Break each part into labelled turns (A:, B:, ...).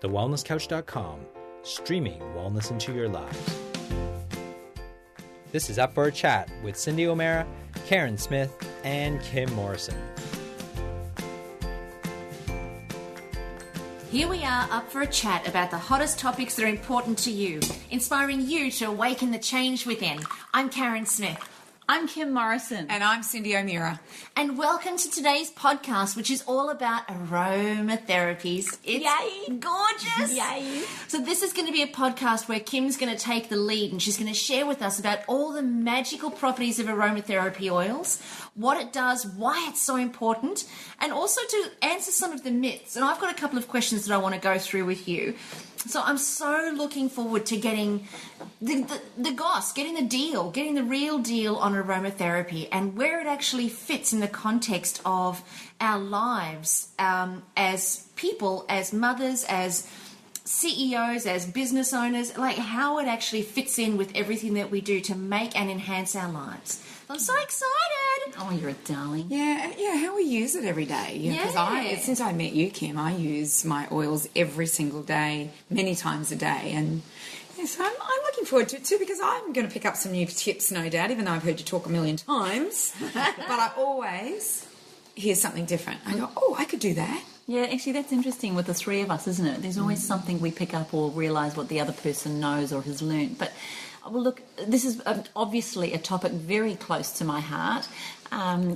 A: thewellnesscouch.com, streaming wellness into your lives. This is Up for a Chat with Cyndi O'Meara, Carren Smith, and Kim Morrison.
B: Here we are, up for a chat about the hottest topics that are important to you, inspiring you to awaken the change within. I'm Carren Smith.
C: I'm Kim Morrison.
D: And I'm Cyndi O'Meara.
B: And welcome to today's podcast, which is all about aromatherapies. It's
C: Yay.
B: Gorgeous.
C: Yay.
B: So this is going to be a podcast where Kim's going to take the lead and she's going to share with us about all the magical properties of aromatherapy oils, what it does, why it's so important, and also to answer some of the myths. And I've got a couple of questions that I want to go through with you. So I'm so looking forward to getting the goss, getting the deal, getting the real deal on aromatherapy and where it actually fits in the context of our lives as people, as mothers, as CEOs, as business owners, like how it actually fits in with everything that we do to make and enhance our lives. I'm so excited.
C: Oh, you're a darling.
D: Yeah, how we use it every day. Because since I met you, Kim, I use my oils every single day, many times a day. And yes, I'm looking forward to it too, because I'm going to pick up some new tips, no doubt, even though I've heard you talk a million times. But I always hear something different. I go, oh, I could do that.
C: Yeah, actually, that's interesting with the three of us, isn't it? There's always something we pick up or realise what the other person knows or has learnt. But, well, look, this is obviously a topic very close to my heart.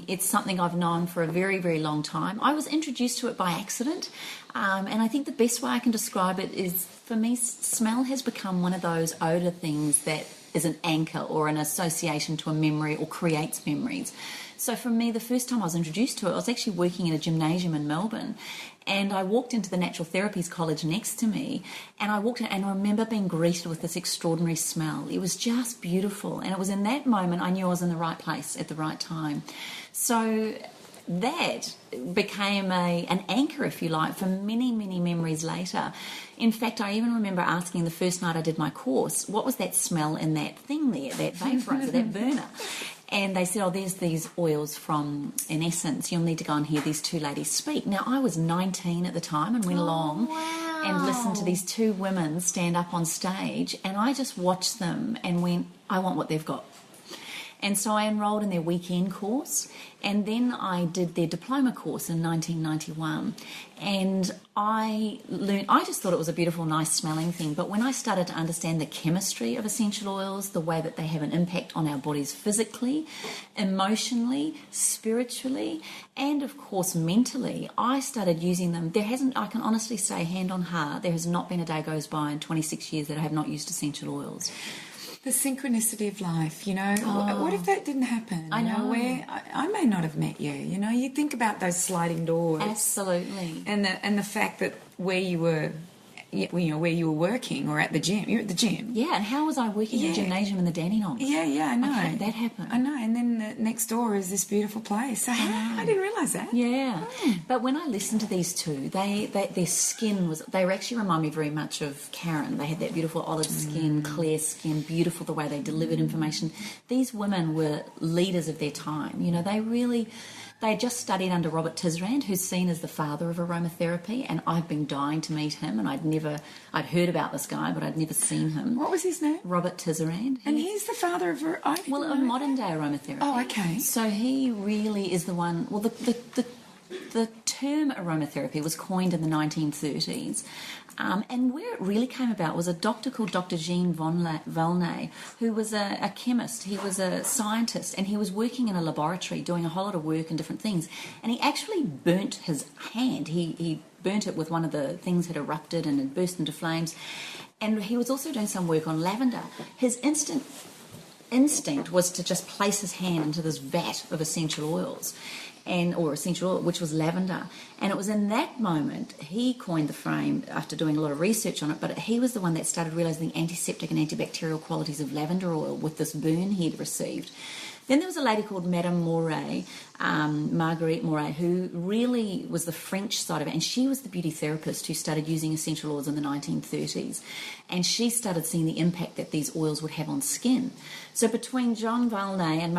C: It's something I've known for a very, very long time. I was introduced to it by accident, and I think the best way I can describe it is, for me, smell has become one of those odour things that is an anchor or an association to a memory or creates memories. So for me, the first time I was introduced to it, I was actually working in a gymnasium in Melbourne, and I walked into the Natural Therapies College next to me, and I walked in and I remember being greeted with this extraordinary smell. It was just beautiful, and it was in that moment I knew I was in the right place at the right time. So that became an anchor, if you like, for many, many memories later. In fact, I even remember asking the first night I did my course, what was that smell in that thing there, that vaporizer, that burner? And they said, oh, there's these oils from, in essence, you'll need to go and hear these two ladies speak. Now, I was 19 at the time and went along and listened to these two women stand up on stage, and I just watched them and went, I want what they've got. And so I enrolled in their weekend course, and then I did their diploma course in 1991. And I just thought it was a beautiful, nice smelling thing. But when I started to understand the chemistry of essential oils, the way that they have an impact on our bodies physically, emotionally, spiritually, and of course mentally, I started using them. I can honestly say, hand on heart, there has not been a day goes by in 26 years that I have not used essential oils.
D: The synchronicity of life, what if that didn't happen?
C: I know.
D: Where I may not have met you, you think about those sliding doors.
C: Absolutely.
D: And the fact that where you were working or at the gym, you're at the gym.
C: Yeah, and how was I working at a gymnasium in the Dandenongs?
D: Yeah, I know.
C: That happened.
D: I know, and then next door is this beautiful place. I didn't realise that.
C: Yeah, but when I listened to these two, their skin they actually remind me very much of Carren. They had that beautiful olive skin, clear skin, beautiful the way they delivered information. These women were leaders of their time. They just studied under Robert Tisrand, who's seen as the father of aromatherapy, and I've been dying to meet him, and I'd heard about this guy, but I'd never seen him.
D: What was his name?
C: Robert Tisrand.
D: And he's the father of
C: of modern day aromatherapy.
D: Oh, okay.
C: So he really is the one. Well, the term aromatherapy was coined in the 1930s, and where it really came about was a doctor called Dr. Jean Volney, who was a chemist. He was a scientist, and he was working in a laboratory doing a whole lot of work and different things, and he actually burnt his hand. He burnt it with one of the things had erupted and it burst into flames, and he was also doing some work on lavender. His instinct was to just place his hand into this vat of essential oils, or essential oil, which was lavender. And it was in that moment he coined the frame after doing a lot of research on it, but he was the one that started realising the antiseptic and antibacterial qualities of lavender oil with this burn he'd received. Then there was a lady called Madame Mouret, Marguerite Mouret, who really was the French side of it, and she was the beauty therapist who started using essential oils in the 1930s, and she started seeing the impact that these oils would have on skin. So between Jean Volney and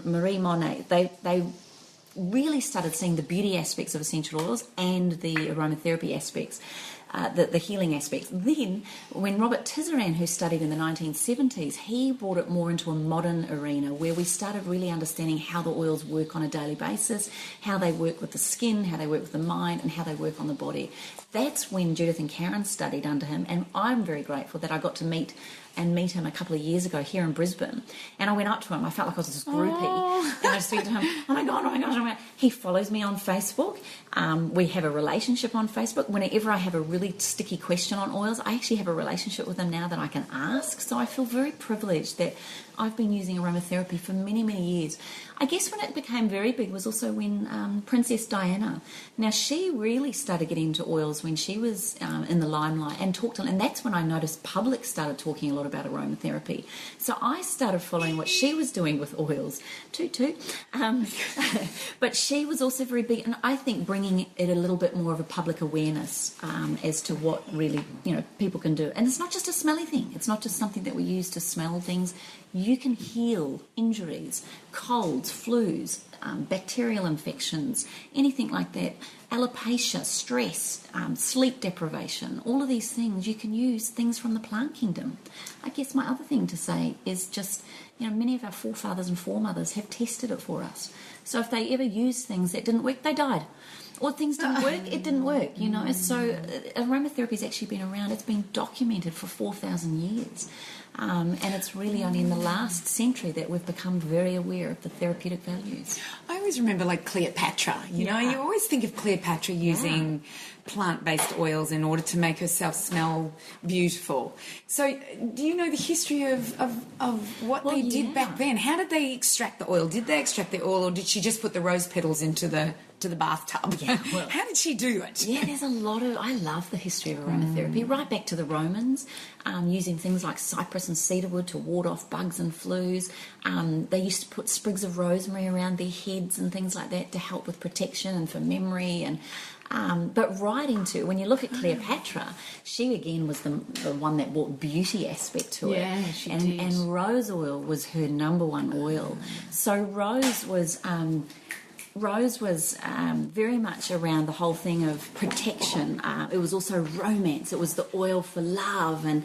C: Marie Monet, they really started seeing the beauty aspects of essential oils and the aromatherapy aspects. the healing aspects. Then, when Robert Tisserand, who studied in the 1970s, he brought it more into a modern arena where we started really understanding how the oils work on a daily basis, how they work with the skin, how they work with the mind, and how they work on the body. That's when Judith and Carren studied under him, and I'm very grateful that I got to meet him a couple of years ago here in Brisbane. And I went up to him. I felt like I was this groupie. And I said to him, oh my gosh. He follows me on Facebook. We have a relationship on Facebook. Whenever I have a really sticky question on oils, I actually have a relationship with him now that I can ask. So I feel very privileged that I've been using aromatherapy for many, many years. I guess when it became very big was also when Princess Diana. Now, she really started getting into oils when she was in the limelight and that's when I noticed public started talking a lot about aromatherapy. So I started following what she was doing with oils, toot. But she was also very big, and I think bringing it a little bit more of a public awareness as to what really people can do. And it's not just a smelly thing. It's not just something that we use to smell things. You can heal injuries, colds, flus, bacterial infections, anything like that, alopecia, stress, sleep deprivation, all of these things. You can use things from the plant kingdom. I guess my other thing to say is just, many of our forefathers and foremothers have tested it for us. So if they ever used things that didn't work, they died. Or things didn't work, it didn't work, So aromatherapy's actually been around. It's been documented for 4,000 years. And it's really only in the last century that we've become very aware of the therapeutic values.
D: I always remember Cleopatra, you always think of Cleopatra using plant-based oils in order to make herself smell beautiful. So do you know the history of what they did back then? How did they extract the oil? Did they extract the oil, or did she just put the rose petals into the bathtub?
C: Yeah, well,
D: how did she do it?
C: Yeah, there's a lot of... I love the history of aromatherapy, right back to the Romans, using things like cypress and cedarwood to ward off bugs and flus. They used to put sprigs of rosemary around their heads and things like that to help with protection and for memory. And but right into, when you look at Cleopatra, she again was the one that brought beauty aspect to it.
B: Yeah, she
C: did. And rose oil was her number one oil. So rose was very much around the whole thing of protection. It was also romance. It was the oil for love, and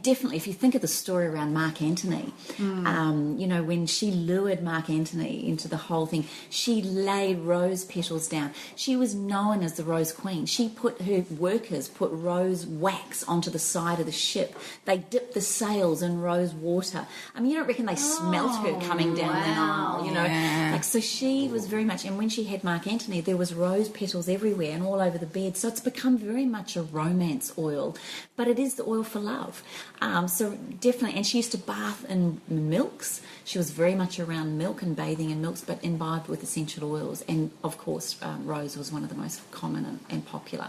C: definitely, if you think of the story around Mark Antony, when she lured Mark Antony into the whole thing, she laid rose petals down. She was known as the Rose Queen. Her workers put rose wax onto the side of the ship. They dipped the sails in rose water. I mean, you don't reckon they smelt her coming down the Nile, so she was very much, and when she had Mark Antony, there was rose petals everywhere and all over the bed. So it's become very much a romance oil, but it is the oil for love. So definitely, and she used to bath in milks. She was very much around milk and bathing in milks, but imbibed with essential oils. And of course, rose was one of the most common and popular.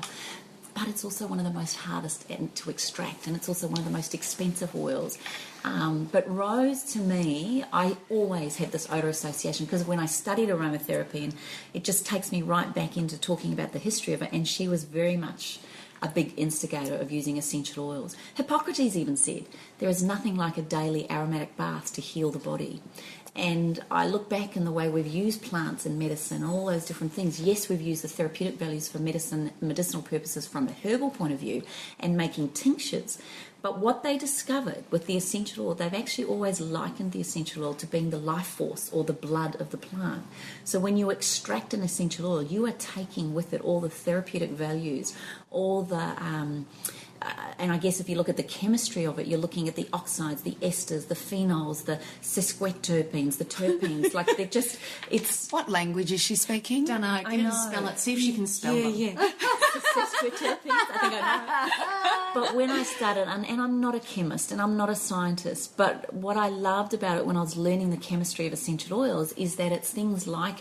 C: But it's also one of the most hardest to extract, and it's also one of the most expensive oils. But rose, to me, I always had this odour association, because when I studied aromatherapy, and it just takes me right back into talking about the history of it, and she was very much a big instigator of using essential oils. Hippocrates even said, there is nothing like a daily aromatic bath to heal the body. And I look back in the way we've used plants in medicine, all those different things. Yes, we've used the therapeutic values for medicinal purposes from a herbal point of view and making tinctures. But what they discovered with the essential oil, they've actually always likened the essential oil to being the life force or the blood of the plant. So when you extract an essential oil, you are taking with it all the therapeutic values, all the... and I guess if you look at the chemistry of it, you're looking at the oxides, the esters, the phenols, the sesquiterpenes, the terpenes. They're just, it's...
D: What language is she speaking?
B: Don't know. I know. Spell it. See if she can spell them.
C: Yeah. Sesquiterpenes, I think I know. But when I started, and I'm not a chemist and I'm not a scientist, but what I loved about it when I was learning the chemistry of essential oils is that it's things like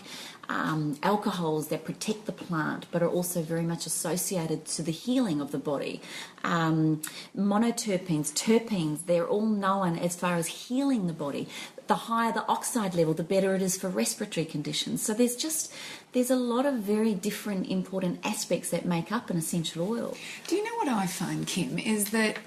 C: alcohols that protect the plant but are also very much associated to the healing of the body. Monoterpenes, terpenes, they're all known as far as healing the body. The higher the oxide level, the better it is for respiratory conditions. So there's a lot of very different important aspects that make up an essential oil.
D: Do you know what I find, Kim, is that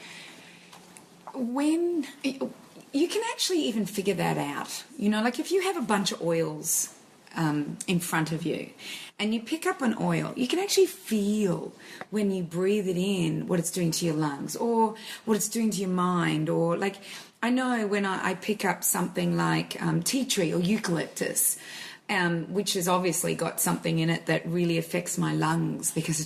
D: when you can actually even figure that out, if you have a bunch of oils in front of you and you pick up an oil, you can actually feel when you breathe it in what it's doing to your lungs or what it's doing to your mind. Or like, I know when I pick up something like tea tree or eucalyptus, which has obviously got something in it that really affects my lungs because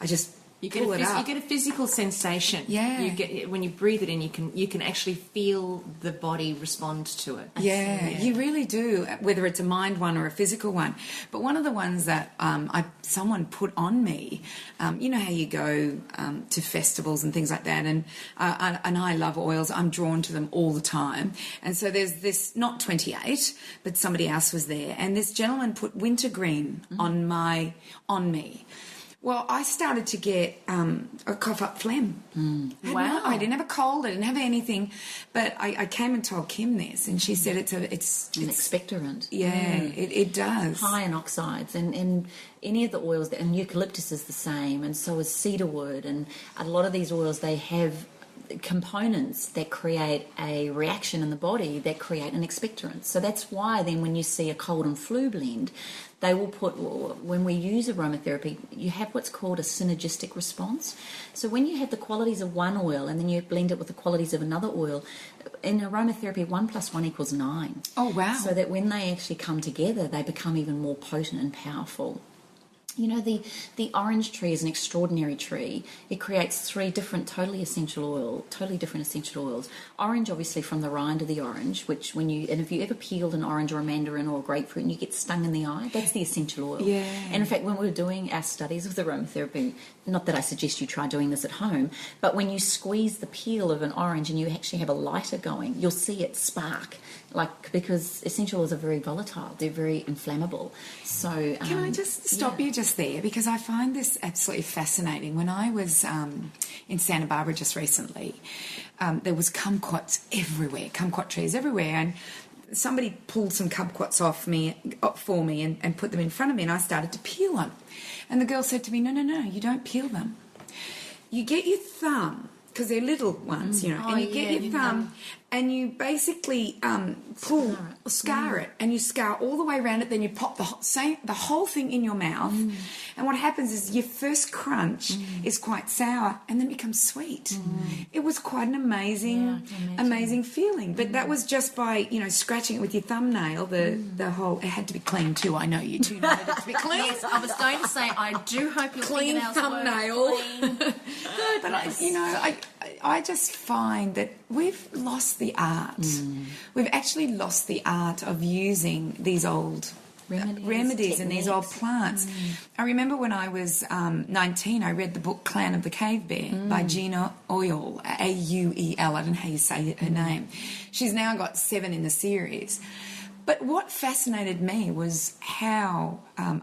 D: I just
B: you get a physical sensation.
D: Yeah.
B: You get when you breathe it in, you can actually feel the body respond to it.
D: Yeah, you really do, whether it's a mind one or a physical one. But one of the ones that someone put on me, you know how you go to festivals and things like that, and I love oils. I'm drawn to them all the time. And so there's this, not 28, but somebody else was there, and this gentleman put wintergreen on me. Well, I started to get a cough-up phlegm.
B: Wow.
D: I didn't have a cold. I didn't have anything. But I came and told Kim this, and she said it's
C: an expectorant.
D: Yeah, it does.
C: High in oxides. And any of the oils, and eucalyptus is the same, and so is cedarwood. And a lot of these oils, they have components that create a reaction in the body that create an expectorant. So that's why then when you see a cold and flu blend, they will put, when we use aromatherapy, you have what's called a synergistic response. So when you have the qualities of one oil and then you blend it with the qualities of another oil, in aromatherapy 1 + 1 = 9.
D: Oh, wow.
C: So that when they actually come together, they become even more potent and powerful. You know, the orange tree is an extraordinary tree. It creates 3 different totally different essential oils. Orange, obviously, from the rind of the orange, which if you ever peeled an orange or a mandarin or a grapefruit and you get stung in the eye, that's the essential oil.
D: Yeah.
C: And in fact, when we were doing our studies of the aromatherapy, not that I suggest you try doing this at home, but when you squeeze the peel of an orange and you actually have a lighter going, you'll see it spark. Because essential oils are very volatile, they're very inflammable. So
D: can I just stop you just there, because I find this absolutely fascinating. When I was in Santa Barbara just recently, there was kumquats everywhere, kumquat trees everywhere, and somebody pulled some kumquats for me and put them in front of me, and I started to peel them. And the girl said to me, no, you don't peel them. You get your thumb, because they're little ones, you know, and you get your thumb and you basically scar it, and you scar all the way around it, then you pop the whole thing in your mouth, and what happens is your first crunch is quite sour and then it becomes sweet. It was quite an amazing feeling, but that was just by, you know, scratching it with your thumbnail. The whole, it had to be clean too. I know you two wanted it to be clean.
B: Yes, I was going to say, I do hope your
D: clean
B: fingernails
D: thumbnail.
B: were clean.
D: But I just find that we've lost the art. We've actually lost the art of using these old remedies and these old plants. I remember when I was 19, I read the book Clan of the Cave Bear by Gina Auel, Auel. I don't know how you say her name. She's now got 7 in the series. But what fascinated me was how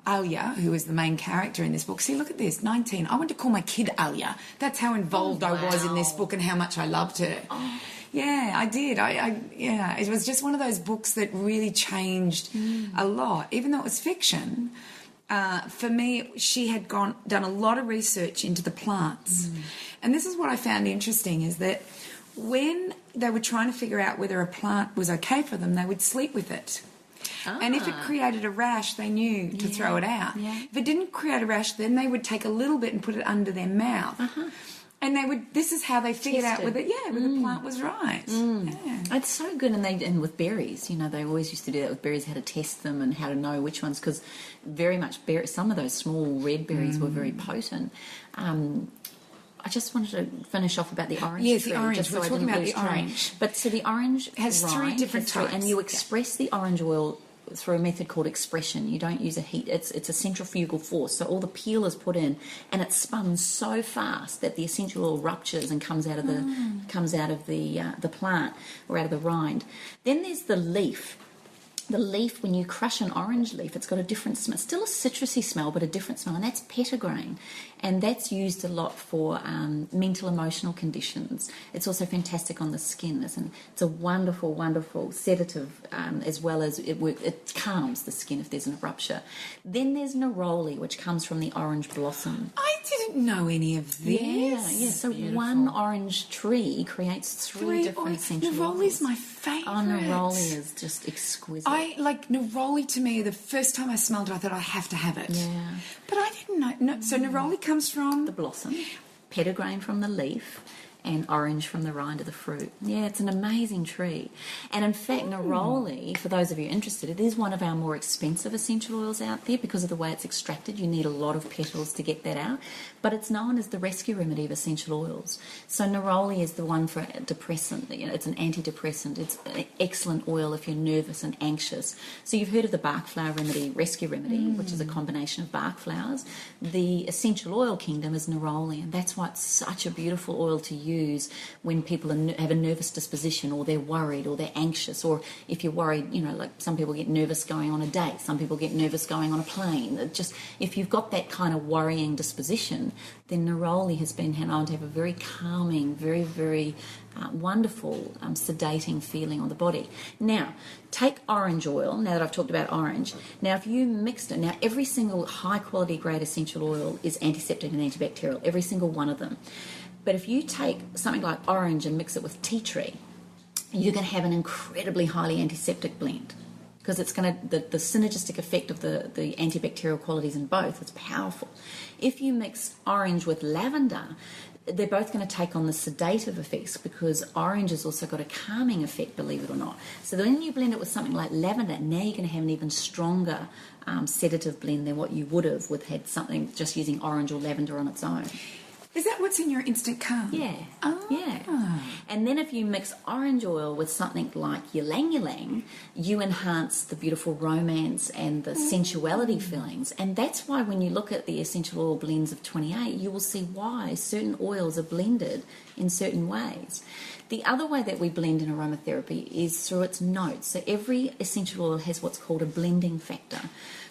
D: Alia, who is the main character in this book, see, look at this, 19. I want to call my kid Alia. That's how involved I was in this book and how much I loved her. Oh. Yeah, I did. It was just one of those books that really changed a lot. Even though it was fiction, for me, she had done a lot of research into the plants. And this is what I found interesting, is that when they were trying to figure out whether a plant was okay for them, they would sleep with it. And if it created a rash, they knew to throw it out. If it didn't create a rash, then they would take a little bit and put it under their mouth. And this is how they figured out whether the plant was right.
C: It's so good. And with berries, you know, they always used to do that with berries, how to test them and how to know which ones, because very much some of those small red berries were very potent. I just wanted to finish off about the orange tree.
D: Yes, the orange.
C: Just so
D: We're talking about the orange.
C: But so the orange
D: has 3 different types.
C: And you express the orange oil through a method called expression. You don't use a heat. It's a centrifugal force. So all the peel is put in, and it's spun so fast that the essential oil ruptures and comes out of the plant or out of the rind. Then there's the leaf. The leaf, when you crush an orange leaf, it's got a different smell. Still a citrusy smell, but a different smell, and that's petitgrain. And that's used a lot for mental, emotional conditions. It's also fantastic on the skin. It's a wonderful, wonderful sedative, as well as it calms the skin if there's a rupture. Then there's neroli, which comes from the orange blossom.
D: didn't know any of this.
C: Yeah. So one orange tree creates three different essential oils.
D: Neroli's my favourite.
C: Oh, neroli is just exquisite.
D: Neroli to me, the first time I smelled it, I thought I have to have it.
C: Yeah.
D: But I didn't know. No, so neroli comes from?
C: The blossom, petitgrain from the leaf, and orange from the rind of the fruit. Yeah, it's an amazing tree. And in fact, neroli, for those of you interested, it is one of our more expensive essential oils out there because of the way it's extracted. You need a lot of petals to get that out. But it's known as the rescue remedy of essential oils. So neroli is the one for depressant. It's an antidepressant. It's an excellent oil if you're nervous and anxious. So you've heard of the Bach flower remedy, rescue remedy, which is a combination of Bach flowers. The essential oil kingdom is neroli, and that's why it's such a beautiful oil to use when people have a nervous disposition, or they're worried, or they're anxious, or if you're worried, like some people get nervous going on a date, some people get nervous going on a plane. Just if you've got that kind of worrying disposition, then neroli has been known to have a very calming, very, very wonderful, sedating feeling on the body. Now, take orange oil, now that I've talked about orange. Now, if you mixed it, now every single high-quality grade essential oil is antiseptic and antibacterial, every single one of them. But if you take something like orange and mix it with tea tree, you can have an incredibly highly antiseptic blend, because it's going to the synergistic effect of the antibacterial qualities in both is powerful. If you mix orange with lavender, they're both going to take on the sedative effects, because orange has also got a calming effect, believe it or not. So when you blend it with something like lavender, now you're going to have an even stronger sedative blend than what you would have had something just using orange or lavender on its own.
D: Is that what's in your instant calm?
C: Yeah.
D: Oh.
C: Yeah. And then if you mix orange oil with something like ylang ylang, you enhance the beautiful romance and the sensuality feelings. And that's why when you look at the essential oil blends of 28, you will see why certain oils are blended in certain ways. The other way that we blend in aromatherapy is through its notes. So every essential oil has what's called a blending factor.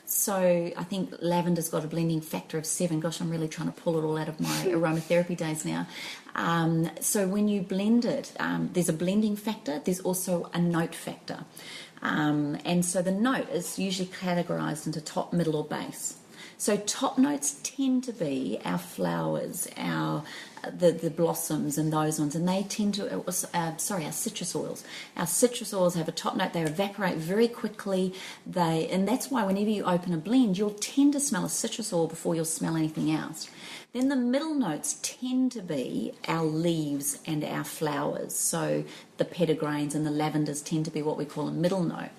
C: So I think lavender's got a blending factor of 7. Gosh, I'm really trying to pull it all out of my aromatherapy days now. So when you blend it, there's a blending factor. There's also a note factor. And so the note is usually categorised into top, middle or base. So top notes tend to be our flowers, the blossoms and those ones, and they tend to, our citrus oils. Our citrus oils have a top note, they evaporate very quickly, and that's why whenever you open a blend, you'll tend to smell a citrus oil before you'll smell anything else. Then the middle notes tend to be our leaves and our flowers, so the petitgrains and the lavenders tend to be what we call a middle note.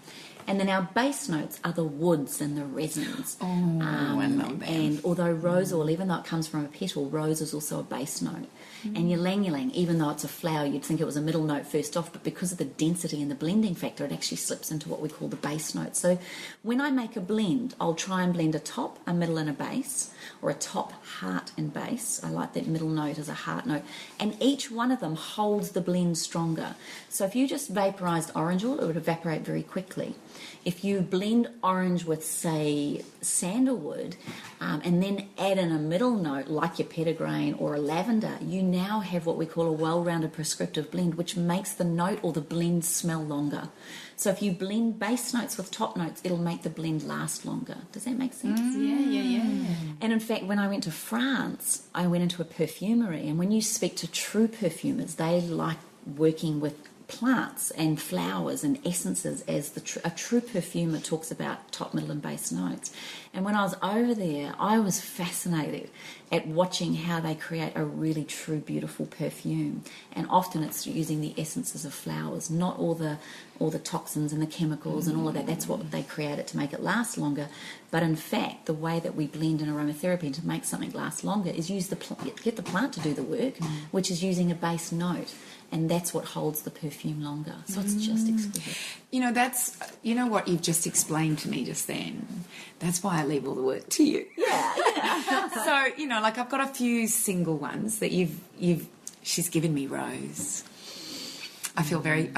C: And then our base notes are the woods and the resins.
D: I love them.
C: And although rose oil, even though it comes from a petal, rose is also a base note. And ylang ylang, even though it's a flower, you'd think it was a middle note first off, but because of the density and the blending factor, it actually slips into what we call the base note. So when I make a blend, I'll try and blend a top, a middle and a base, or a top, heart and base. I like that middle note as a heart note. And each one of them holds the blend stronger. So if you just vaporized orange oil, it would evaporate very quickly. If you blend orange with, say, sandalwood, and then add in a middle note like your petitgrain or a lavender, you now have what we call a well-rounded prescriptive blend, which makes the note or the blend smell longer. So if you blend base notes with top notes, it'll make the blend last longer. Does that make sense?
B: Yeah.
C: And in fact, when I went to France, I went into a perfumery, and when you speak to true perfumers, they like working with plants and flowers and essences as a true perfumer talks about top, middle and base notes. And when I was over there, I was fascinated at watching how they create a really true beautiful perfume. And often it's using the essences of flowers, not all the toxins and the chemicals and all of that. That's what they create it to make it last longer. But in fact, the way that we blend in aromatherapy to make something last longer is get the plant to do the work, which is using a base note. And that's what holds the perfume longer. So it's just exquisite.
D: You know what you've just explained to me just then. That's why I leave all the work to you.
C: Yeah.
D: So, like I've got a few single ones that she's given me rose. I felt very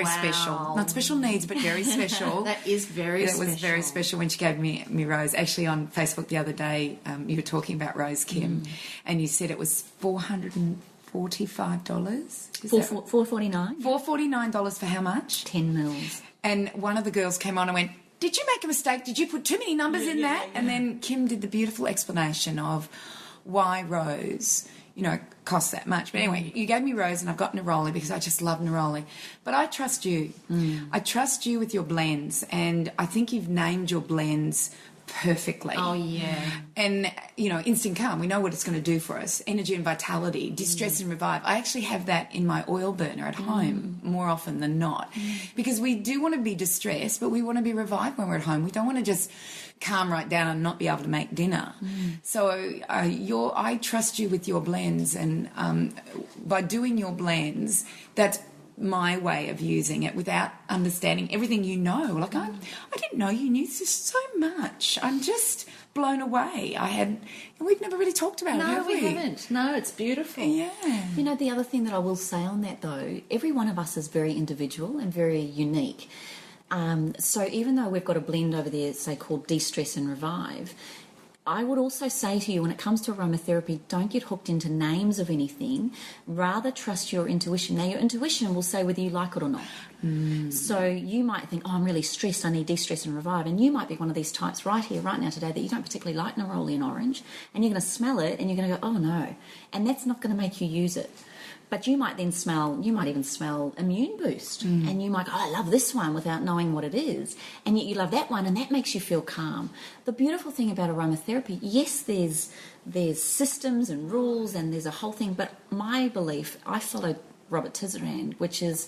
D: special. Not special needs, but very special.
B: That is very special. That was
D: very special when she gave me rose. Actually, on Facebook the other day, you were talking about rose, Kim, and you said it was $445.
C: $449.
D: $449 for how much?
C: 10 mils.
D: And one of the girls came on and went, "Did you make a mistake? Did you put too many numbers in that?" Yeah. And then Kim did the beautiful explanation of why rose, costs that much. But anyway, you gave me rose and I've got neroli because I just love neroli. But I trust you. I trust you with your blends, and I think you've named your blends perfectly.
B: Oh, yeah.
D: And, instant calm, we know what it's going to do for us. Energy and vitality, distress and revive. I actually have that in my oil burner at home more often than not, because we do want to be distressed, but we want to be revived when we're at home. We don't want to just calm right down and not be able to make dinner. So I trust you with your blends, and by doing your blends, that's my way of using it without understanding everything Like, I didn't know you knew this so much. I'm just blown away. We've never really talked about it, have we?
B: No, we haven't. No, it's beautiful.
D: Yeah.
C: The other thing that I will say on that, though, every one of us is very individual and very unique. So even though we've got a blend over there, say, called De-Stress and Revive, I would also say to you, when it comes to aromatherapy, don't get hooked into names of anything. Rather trust your intuition. Now, your intuition will say whether you like it or not. So you might think, I'm really stressed, I need de-stress and revive. And you might be one of these types right here, right now, today, that you don't particularly like neroli and orange. And you're going to smell it and you're going to go, oh, no. And that's not going to make you use it. But you might even smell Immune Boost. And you might go, I love this one, without knowing what it is. And yet you love that one, and that makes you feel calm. The beautiful thing about aromatherapy, yes, there's systems and rules and there's a whole thing, but my belief, I followed Robert Tisserand, which is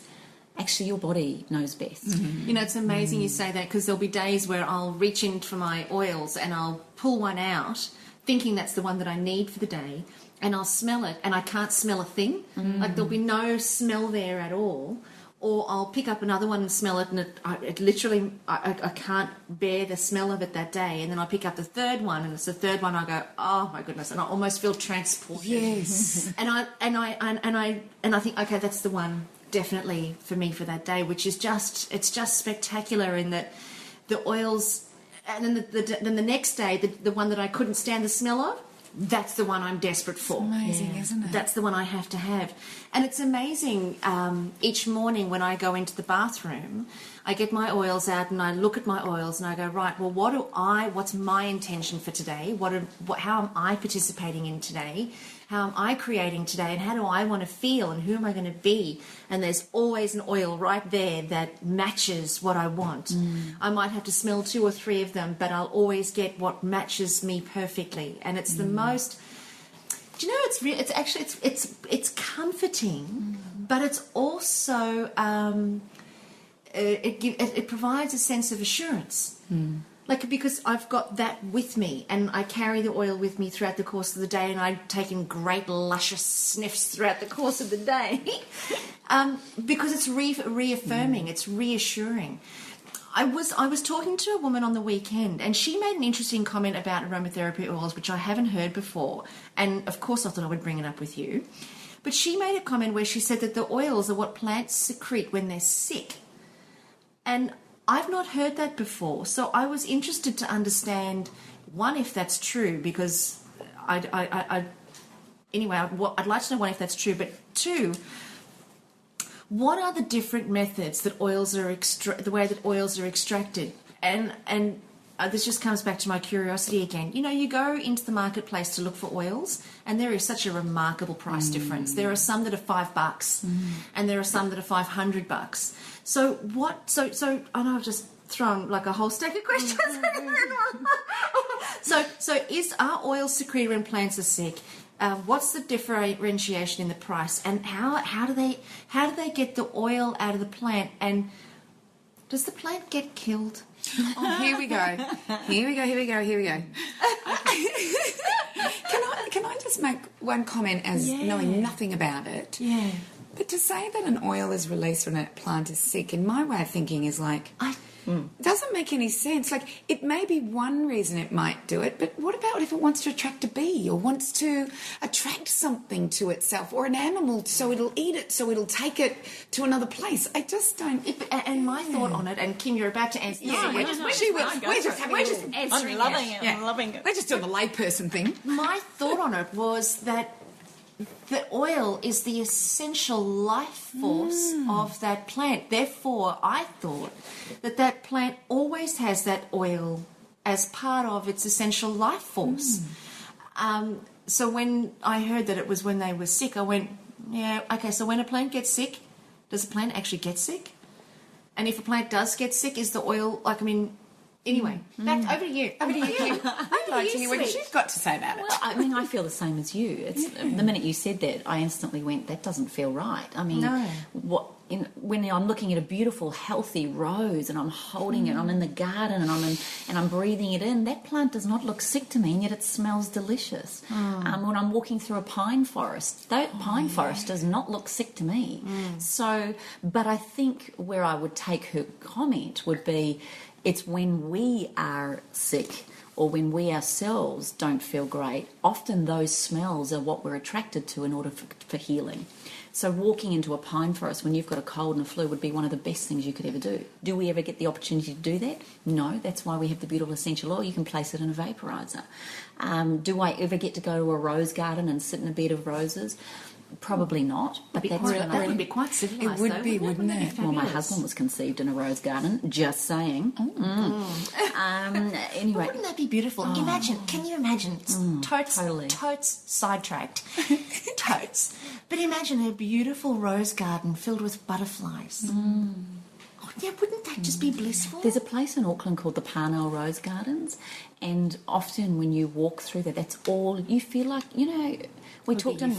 C: actually your body knows best.
B: It's amazing you say that, because there'll be days where I'll reach in for my oils and I'll pull one out thinking that's the one that I need for the day, and I'll smell it and I can't smell a thing. Like, there'll be no smell there at all. Or I'll pick up another one and smell it, and it literally, I can't bear the smell of it that day. And then I pick up the third one, and it's the third one, I go, oh my goodness, and I almost feel transported.
D: Yes.
B: and I think, okay, that's the one definitely for me for that day, which is it's just spectacular in that the oils. And then the next day, the one that I couldn't stand the smell of, that's the one I'm desperate for.
D: It's amazing, isn't it?
B: That's the one I have to have. And it's amazing, each morning when I go into the bathroom, I get my oils out and I look at my oils and I go, right, well, what's my intention for today? How am I participating in today? How am I creating today? And how do I want to feel? And who am I going to be? And there's always an oil right there that matches what I want. I might have to smell 2 or 3 of them, but I'll always get what matches me perfectly. And it's the most... Do you know, it's comforting, but it's also... It provides a sense of assurance. Like, because I've got that with me, and I carry the oil with me throughout the course of the day, and I've taken great luscious sniffs throughout the course of the day, because it's reaffirming, it's reassuring. I was talking to a woman on the weekend, and she made an interesting comment about aromatherapy oils, which I haven't heard before, and of course I thought I would bring it up with you. But she made a comment where she said that the oils are what plants secrete when they're sick. And I've not heard that before, so I was interested to understand, one, if that's true, because I'd like to know, one, if that's true, but 2, what are the different methods that oils are the way that oils are extracted? And this just comes back to my curiosity again. You go into the marketplace to look for oils, and there is such a remarkable price difference. There are some that are $5, and there are some that are $500. So what? So I know I've just thrown like a whole stack of questions. Are oils secreted when plants are sick? What's the differentiation in the price, and how do they get the oil out of the plant, and does the plant get killed?
D: Oh, here we go. Can I just make one comment as knowing nothing about it?
B: Yeah.
D: But to say that an oil is released when a plant is sick, in my way of thinking, is like... It doesn't make any sense. Like, it may be one reason it might do it, but what about if it wants to attract a bee, or wants to attract something to itself, or an animal, so it'll eat it, so it'll take it to another place? I just don't...
B: And my thought on it, and Kim, you're about to answer.
D: We're just
C: answering. I'm loving it. I'm loving it.
D: We're just doing the layperson thing.
B: My thought on it was that the oil is the essential life force of that plant. Therefore, I thought that plant always has that oil as part of its essential life force. So when I heard that it was when they were sick, I went, yeah, okay, so when a plant gets sick, does the plant actually get sick? And if a plant does get sick, is the oil, anyway, back over to you.
D: I'd like to hear what you've got to say about it.
C: Well, I mean, I feel the same as you. The minute you said that, I instantly went, that doesn't feel right. I mean, when I'm looking at a beautiful, healthy rose and I'm holding it, I'm in the garden and I'm breathing it in, that plant does not look sick to me, and yet it smells delicious. When I'm walking through a pine forest, that pine forest does not look sick to me. So, but I think where I would take her comment would be, it's when we are sick or when we ourselves don't feel great, often those smells are what we're attracted to in order for healing. So walking into a pine forest when you've got a cold and a flu would be one of the best things you could ever do. Do we ever get the opportunity to do that? No, that's why we have the beautiful essential oil. You can place it in a vaporizer. Do I ever get to go to a rose garden and sit in a bed of roses? Probably not, but that
B: would be quite civilised.
D: It would be, wouldn't it?
C: Well, my husband was conceived in a rose garden. Just saying. Anyway,
B: wouldn't that be beautiful? Can you imagine?
C: Totally.
B: Totes sidetracked. Totes. But imagine a beautiful rose garden filled with butterflies. Oh, yeah, wouldn't that just be blissful?
C: There's a place in Auckland called the Parnell Rose Gardens, and often when you walk through there, that's all you feel like. We talked in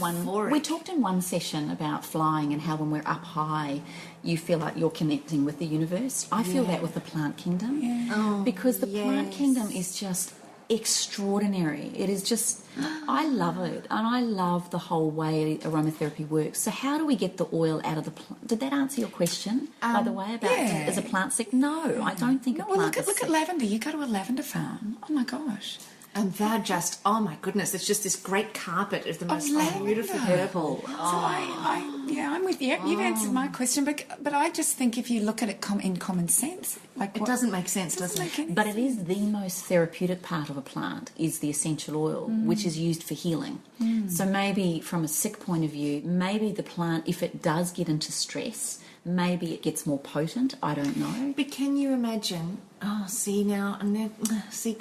C: one session about flying and how when we're up high, you feel like you're connecting with the universe. I feel that with the plant kingdom, because the plant kingdom is just extraordinary. It is just, I love it, and I love the whole way aromatherapy works. So how do we get the oil out of the plant? Did that answer your question, by the way, about is a plant sick? No, I don't think a plant is sick.
D: Look at lavender. You go to a lavender farm. Oh my gosh.
B: And they're just, oh my goodness, it's just this great carpet of the most beautiful purple.
D: So I'm with you. You've answered my question, but I just think if you look at it in common sense,
B: it doesn't make sense, does it?
C: But it is the most therapeutic part of a plant is the essential oil, which is used for healing. So maybe from a sick point of view, maybe the plant, if it does get into stress, maybe it gets more potent. I don't know.
B: But can you imagine? Because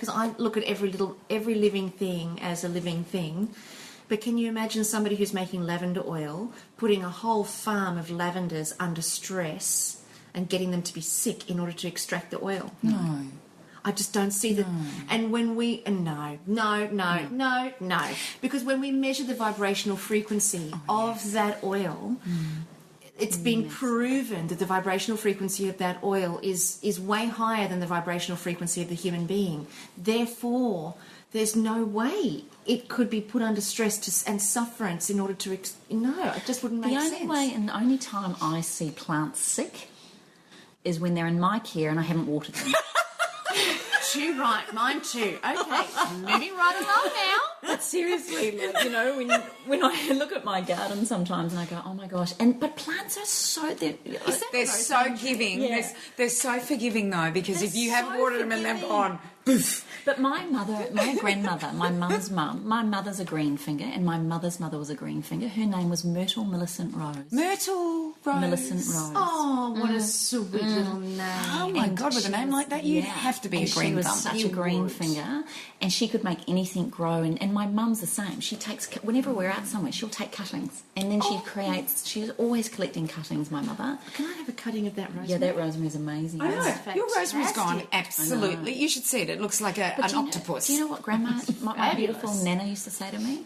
B: I look at every living thing as a living thing. But can you imagine somebody who's making lavender oil putting a whole farm of lavenders under stress and getting them to be sick in order to extract the oil?
D: No.
B: I just don't see that. And when we no, because when we measure the vibrational frequency of that oil. It's been proven that the vibrational frequency of that oil is way higher than the vibrational frequency of the human being. Therefore, there's no way it could be put under stress and sufferance in order to... it just wouldn't make sense.
C: The only way and the only time I see plants sick is when they're in my care and I haven't watered them.
B: Too right, mine too. Okay, moving right along now.
C: But seriously, when I look at my garden sometimes and I go, oh my gosh, but plants are so
D: they're so giving. Yeah. They're so forgiving though, because if you haven't watered them and they've gone, poof.
C: But my grandmother, my mum's mum, my mother's a green finger, and my mother's mother was a green finger. Her name was Myrtle Millicent Rose.
D: Myrtle Rose.
C: Millicent Rose.
B: Oh, what a sweet little name.
D: Oh my God, with a name like that, you'd have to be a green thumb.
C: She was such a green finger, and she could make anything grow. And my mum's the same. She takes, whenever we're out somewhere, she'll take cuttings, and then she's always collecting cuttings, my mother.
B: Can I have a cutting of that rosemary?
C: Yeah, that rosemary's amazing.
D: I know. Your rosemary's gone absolutely. You should see it. It looks like an octopus.
C: Do you know what Grandma, my beautiful Nana used to say to me?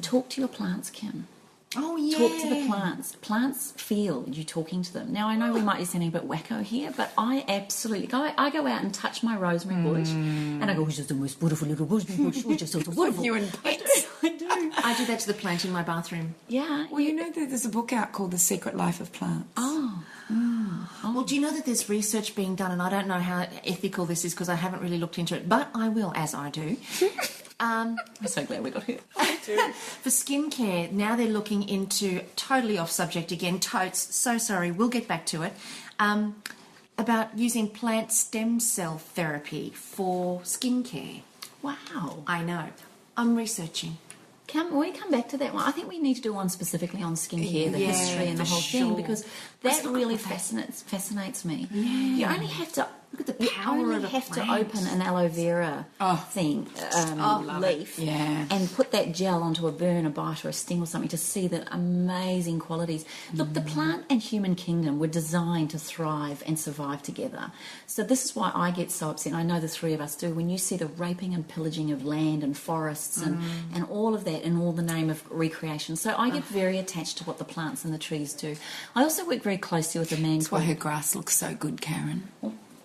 C: Talk to your plants, Kim.
B: Oh, yeah.
C: Talk to the plants. Plants feel you talking to them. Now, I know we might be sounding a bit wacko here, but I absolutely go out and touch my rosemary bush, and I go, it's just the most beautiful little rosemary bush. It's just so beautiful.
D: You and pets.
C: I do.
B: I do that to the plant in my bathroom.
C: Yeah.
D: Well, you know that there's a book out called The Secret Life of Plants.
C: Oh.
B: Well, do you know that there's research being done, and I don't know how ethical this is because I haven't really looked into it, but I will, as I do.
C: I'm so glad we got here.
B: For skincare, now they're looking into, totally off subject again, totes, so sorry, we'll get back to it, about using plant stem cell therapy for skincare.
C: Wow.
B: I know. I'm researching.
C: Can we come back to that one? I think we need to do one specifically on skincare, the history and the whole thing, because that really fascinates me.
B: Yeah.
C: You only have to
B: Look at the
C: You
B: power
C: only
B: of a
C: have to
B: plant.
C: open an aloe vera thing, leaf, and put that gel onto a burn, a bite, or a sting or something to see the amazing qualities. Look, the plant and human kingdom were designed to thrive and survive together. So this is why I get so upset, and I know the three of us do, when you see the raping and pillaging of land and forests and all of that in all the name of recreation. So I get very attached to what the plants and the trees do. I also work very closely with a man
D: That's why her grass looks so good, Carren.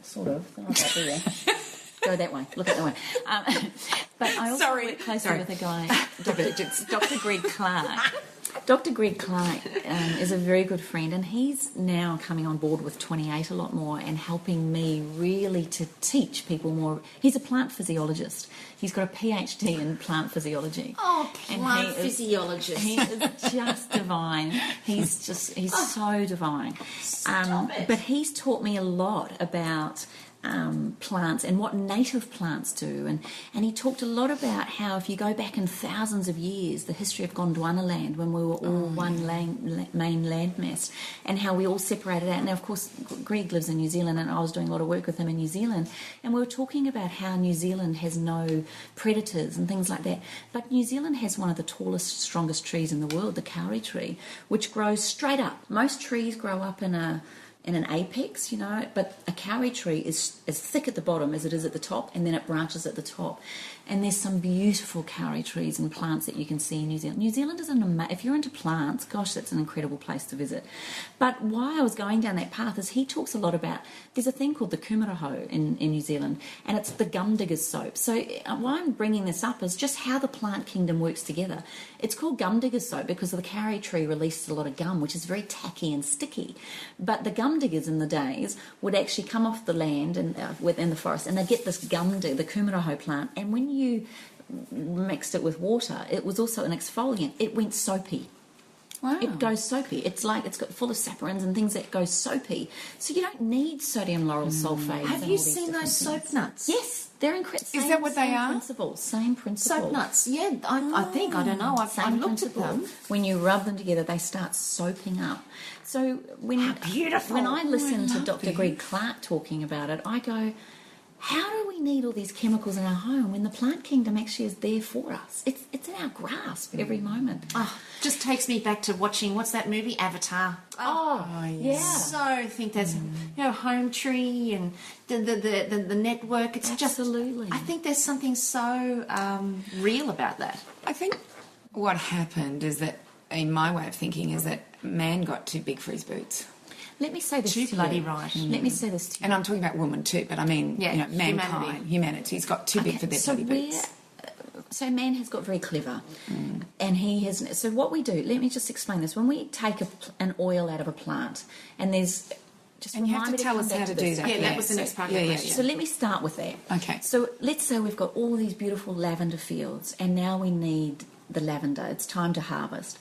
C: Sort of. Not that there. Go that way. Look at that way. But I also work closely with a guy, Dr. Greg Clark. Dr. Greg Clark is a very good friend, and he's now coming on board with 28 a lot more and helping me really to teach people more. He's a plant physiologist. He's got a PhD in plant physiology.
B: Oh, plant physiologist.
C: He is just divine. He's so divine.
B: Stop it.
C: But he's taught me a lot about plants and what native plants do, and he talked a lot about how if you go back in thousands of years, the history of Gondwanaland, when we were all one main landmass, and how we all separated out. Now, of course, Greg lives in New Zealand, and I was doing a lot of work with him in New Zealand, and we were talking about how New Zealand has no predators and things like that, but New Zealand has one of the tallest, strongest trees in the world, the kauri tree, which grows straight up. Most trees grow up in an apex, but a kauri tree is as thick at the bottom as it is at the top, and then it branches at the top. And there's some beautiful kauri trees and plants that you can see in New Zealand. New Zealand is if you're into plants, gosh, that's an incredible place to visit. But why I was going down that path is he talks a lot about, there's a thing called the kumaraho in New Zealand, and it's the gum digger's soap. So why I'm bringing this up is just how the plant kingdom works together. It's called gum digger's soap because the kauri tree releases a lot of gum, which is very tacky and sticky. But the gum diggers in the days would actually come off the land and within the forest, and they'd get this gum digger, the kumaraho plant, and when you mixed it with water, it was also an exfoliant. It went soapy.
D: Wow.
C: It goes soapy. It's got full of saponins and things that go soapy. So you don't need sodium lauryl sulfate.
B: Have you seen those soap nuts?
C: Yes, they're incredible.
D: Is that what they are?
C: Same principle.
B: Soap nuts, yeah. I think, I don't know. I've looked at them.
C: When you rub them together, they start soaping up. So when
B: beautiful.
C: When I listen to Dr. Greg Clark talking about it, I go, how do we need all these chemicals in our home when the plant kingdom actually is there for us? It's in our grasp every moment.
B: Just takes me back to watching, what's that movie, Avatar.
C: Yeah.
B: So I think there's home tree and the network. It's
C: Absolutely.
B: I think there's something so real about that.
D: I think what happened is that, in my way of thinking, is that man got too big for his boots.
C: Let me say this to you.
B: Bloody right.
C: Let me say this to you.
D: And I'm talking about women too, but I mean, mankind, humanity's got too big for their bloody boots.
C: So man has got very clever, and he has. So what we do, let me just explain this. When we take an oil out of a plant, and there's just
D: and you have to tell us how to do that.
B: Yeah, that was the next part of the question.
C: So let me start with that.
D: Okay.
C: So let's say we've got all these beautiful lavender fields, and now we need the lavender. It's time to harvest.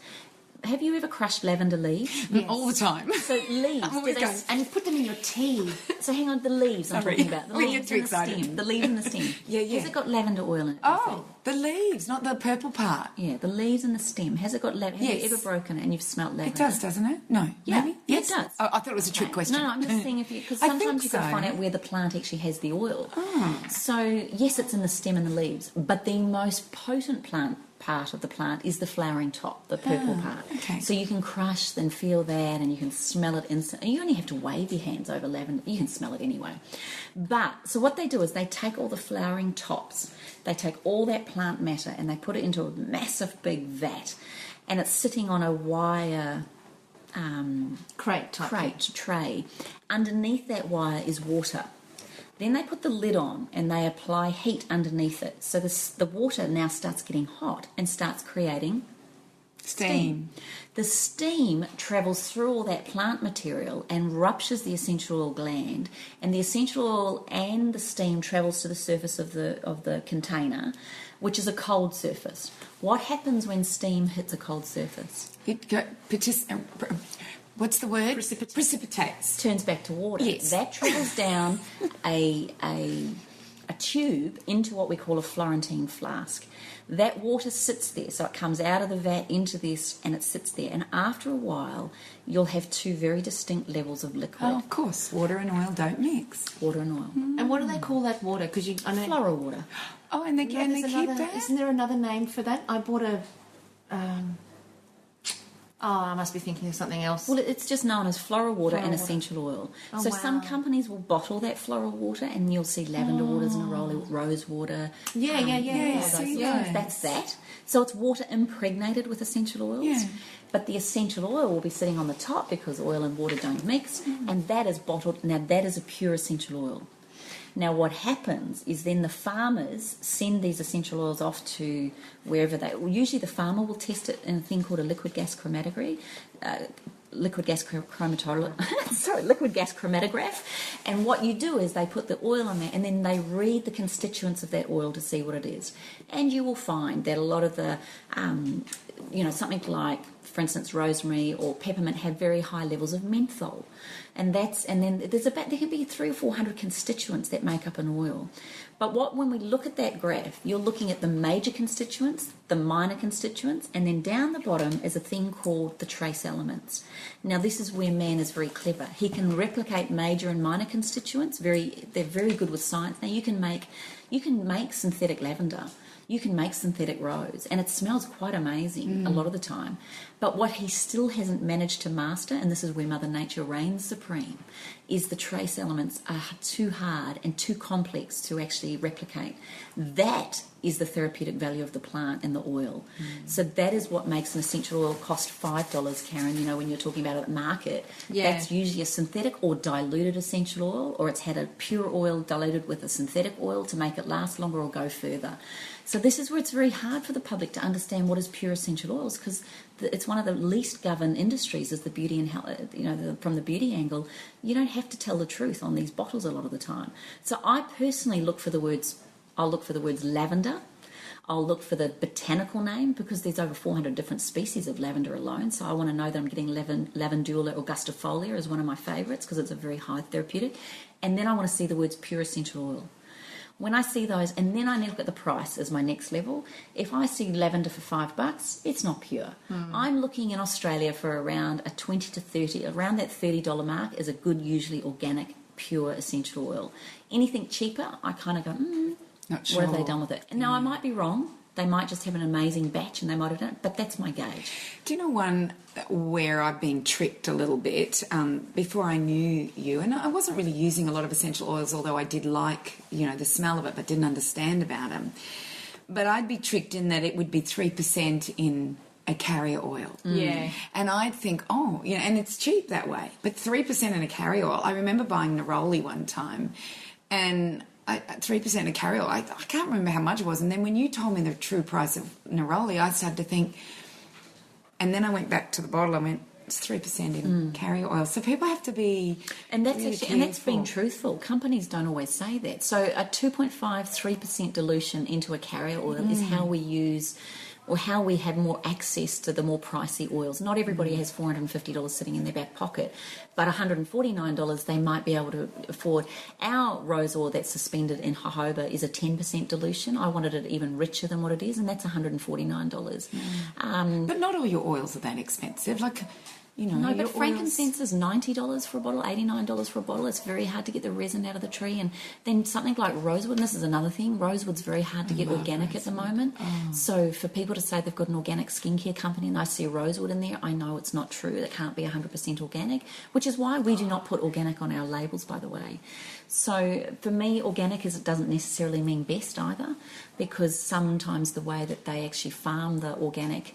C: Have you ever crushed lavender leaves?
D: Yes. All the time.
C: So leaves.
B: And you put them in your tea.
C: So hang on, the leaves I'm talking about. The leaves and the stem. The leaves and the stem.
D: Yeah.
C: Has it got lavender oil in it?
D: Oh, the leaves, not the purple part.
C: Yeah, the leaves and the stem. Has it got lavender? Have you ever broken it and you've smelt lavender?
D: It does, doesn't it? No.
C: Yeah,
D: maybe?
C: Yes. It does.
D: Oh, I thought it was a trick question.
C: No, I'm just saying because sometimes you've got to find out where the plant actually has the oil. So yes, it's in the stem and the leaves, but the most potent part of the plant is the flowering top, the purple part.
D: Okay.
C: So you can crush and feel that, and you can smell it instantly. You only have to wave your hands over lavender. You can smell it anyway. But so what they do is they take all the flowering tops, they take all that plant matter, and they put it into a massive big vat, and it's sitting on a wire
B: Crate
C: tray. Underneath that wire is water. Then they put the lid on and they apply heat underneath it. So the water now starts getting hot and starts creating steam. The steam travels through all that plant material and ruptures the essential oil gland, and the essential oil and the steam travels to the surface of the container, which is a cold surface. What happens when steam hits a cold surface?
D: What's the word?
B: Precipitates.
C: Turns back to water.
D: Yes.
C: That travels down a tube into what we call a Florentine flask. That water sits there, so it comes out of the vat into this and it sits there. And after a while, you'll have two very distinct levels of liquid.
D: Oh, of course, water and oil don't mix.
C: Water and oil.
B: And what do they call that water? Because I know
C: Floral water.
D: Oh, and they keep that?
B: Isn't there another name for that? I bought a... I must be thinking of something else.
C: Well, it's just known as floral water and essential oil.
B: Oh,
C: so
B: wow.
C: some companies will bottle that floral water, and you'll see lavender waters in a roll, rose water.
B: Yeah.
C: That's that. So it's water impregnated with essential oils.
D: Yeah.
C: But the essential oil will be sitting on the top because oil and water don't mix, and that is bottled. Now, that is a pure essential oil. Now, what happens is then the farmers send these essential oils off to wherever usually the farmer will test it in a thing called a liquid gas chromatograph, liquid gas chromatograph. And what you do is they put the oil on there and then they read the constituents of that oil to see what it is. And you will find that a lot of the, something like, for instance, rosemary or peppermint have very high levels of menthol. And then there can be 300 or 400 constituents that make up an oil. But when we look at that graph, you're looking at the major constituents, the minor constituents, and then down the bottom is a thing called the trace elements. Now, this is where man is very clever. He can replicate major and minor constituents. They're very good with science. Now, you can make synthetic lavender. You can make synthetic rose, and it smells quite amazing a lot of the time. But what he still hasn't managed to master, and this is where Mother Nature reigns supreme, is the trace elements are too hard and too complex to actually replicate. That is the therapeutic value of the plant and the oil. So that is what makes an essential oil cost $5, Carren, when you're talking about it at market.
B: Yeah.
C: That's usually a synthetic or diluted essential oil, or it's had a pure oil diluted with a synthetic oil to make it last longer or go further. So this is where it's very hard for the public to understand what is pure essential oils, because it's one of the least governed industries is the beauty and health, from the beauty angle. You don't have to tell the truth on these bottles a lot of the time. So I personally look for the words lavender. I'll look for the botanical name because there's over 400 different species of lavender alone. So I want to know that I'm getting Lavandula augustifolia is one of my favourites because it's a very high therapeutic. And then I want to see the words pure essential oil. When I see those, and then I look at the price as my next level. If I see lavender for $5, it's not pure. I'm looking in Australia for around a 20 to 30, around that $30 mark is a good, usually organic, pure essential oil. Anything cheaper, I kind of go,
D: Not sure.
C: what have they done with it? And now I might be wrong. They might just have an amazing batch and they might have done it, but that's my gauge.
D: Do you know one where I've been tricked a little bit before I knew you? And I wasn't really using a lot of essential oils, although I did like, the smell of it, but didn't understand about them. But I'd be tricked in that it would be 3% in a carrier oil.
B: Yeah.
D: And I'd think, and it's cheap that way. But 3% in a carrier oil, I remember buying Neroli one time and 3% of carrier oil, I can't remember how much it was. And then when you told me the true price of Neroli, I started to think, and then I went back to the bottle, I went, it's 3% in carrier oil. So people have to be
C: and that's
D: really
C: actually, and that's being
D: careful.
C: truthful. Companies don't always say that. So a 2.5-3% dilution into a carrier oil is how we use or how we have more access to the more pricey oils. Not everybody has $450 sitting in their back pocket, but $149 they might be able to afford. Our rose oil that's suspended in jojoba is a 10% dilution. I wanted it even richer than what it is, and that's $149.
D: But not all your oils are that expensive.
C: No,
D: your
C: but frankincense is $90 for a bottle, $89 for a bottle. It's very hard to get the resin out of the tree. And then something like rosewood, and this is another thing, rosewood's very hard to get organic at the moment. So for people to say they've got an organic skincare company and I see rosewood in there, I know it's not true. It can't be 100% organic, which is why we do not put organic on our labels, by the way. So for me, organic doesn't necessarily mean best either, because sometimes the way that they actually farm the organic,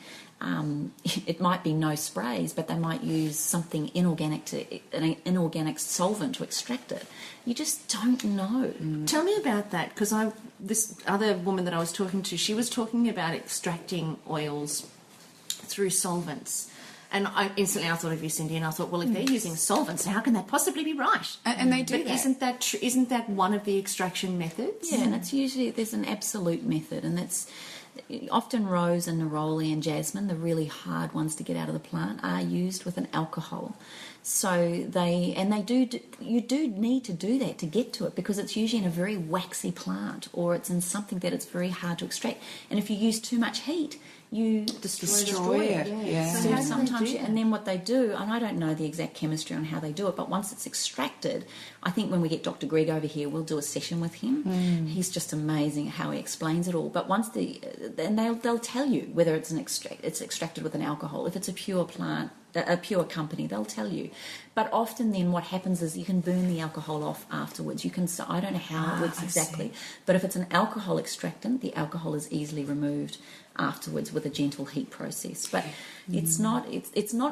C: it might be no sprays, but they might use something an inorganic solvent to extract it. You just don't know.
B: Tell me about that, because this other woman that I was talking to, she was talking about extracting oils through solvents. And I thought of you, Cyndi, and I thought, well, if they're using solvents, how can that possibly be right?
D: And they do
B: but
D: that.
B: Isn't that one of the extraction methods?
C: Yeah, and it's usually, there's an absolute method, and that's often rose and neroli and jasmine, the really hard ones to get out of the plant, are used with an alcohol. So you do need to do that to get to it, because it's usually in a very waxy plant, or it's in something that it's very hard to extract. And if you use too much heat, you destroy it.
D: Yeah.
C: So sometimes, and then what they do, and I don't know the exact chemistry on how they do it, but once it's extracted, I think when we get Dr. Greg over here, we'll do a session with him. He's just amazing how he explains it all. But once they'll tell you whether it's it's extracted with an alcohol. If it's a pure plant, a pure company, they'll tell you. But often then what happens is you can burn the alcohol off afterwards. I don't know how it works exactly, but if it's an alcohol extractant, the alcohol is easily removed afterwards with a gentle heat process. But it's not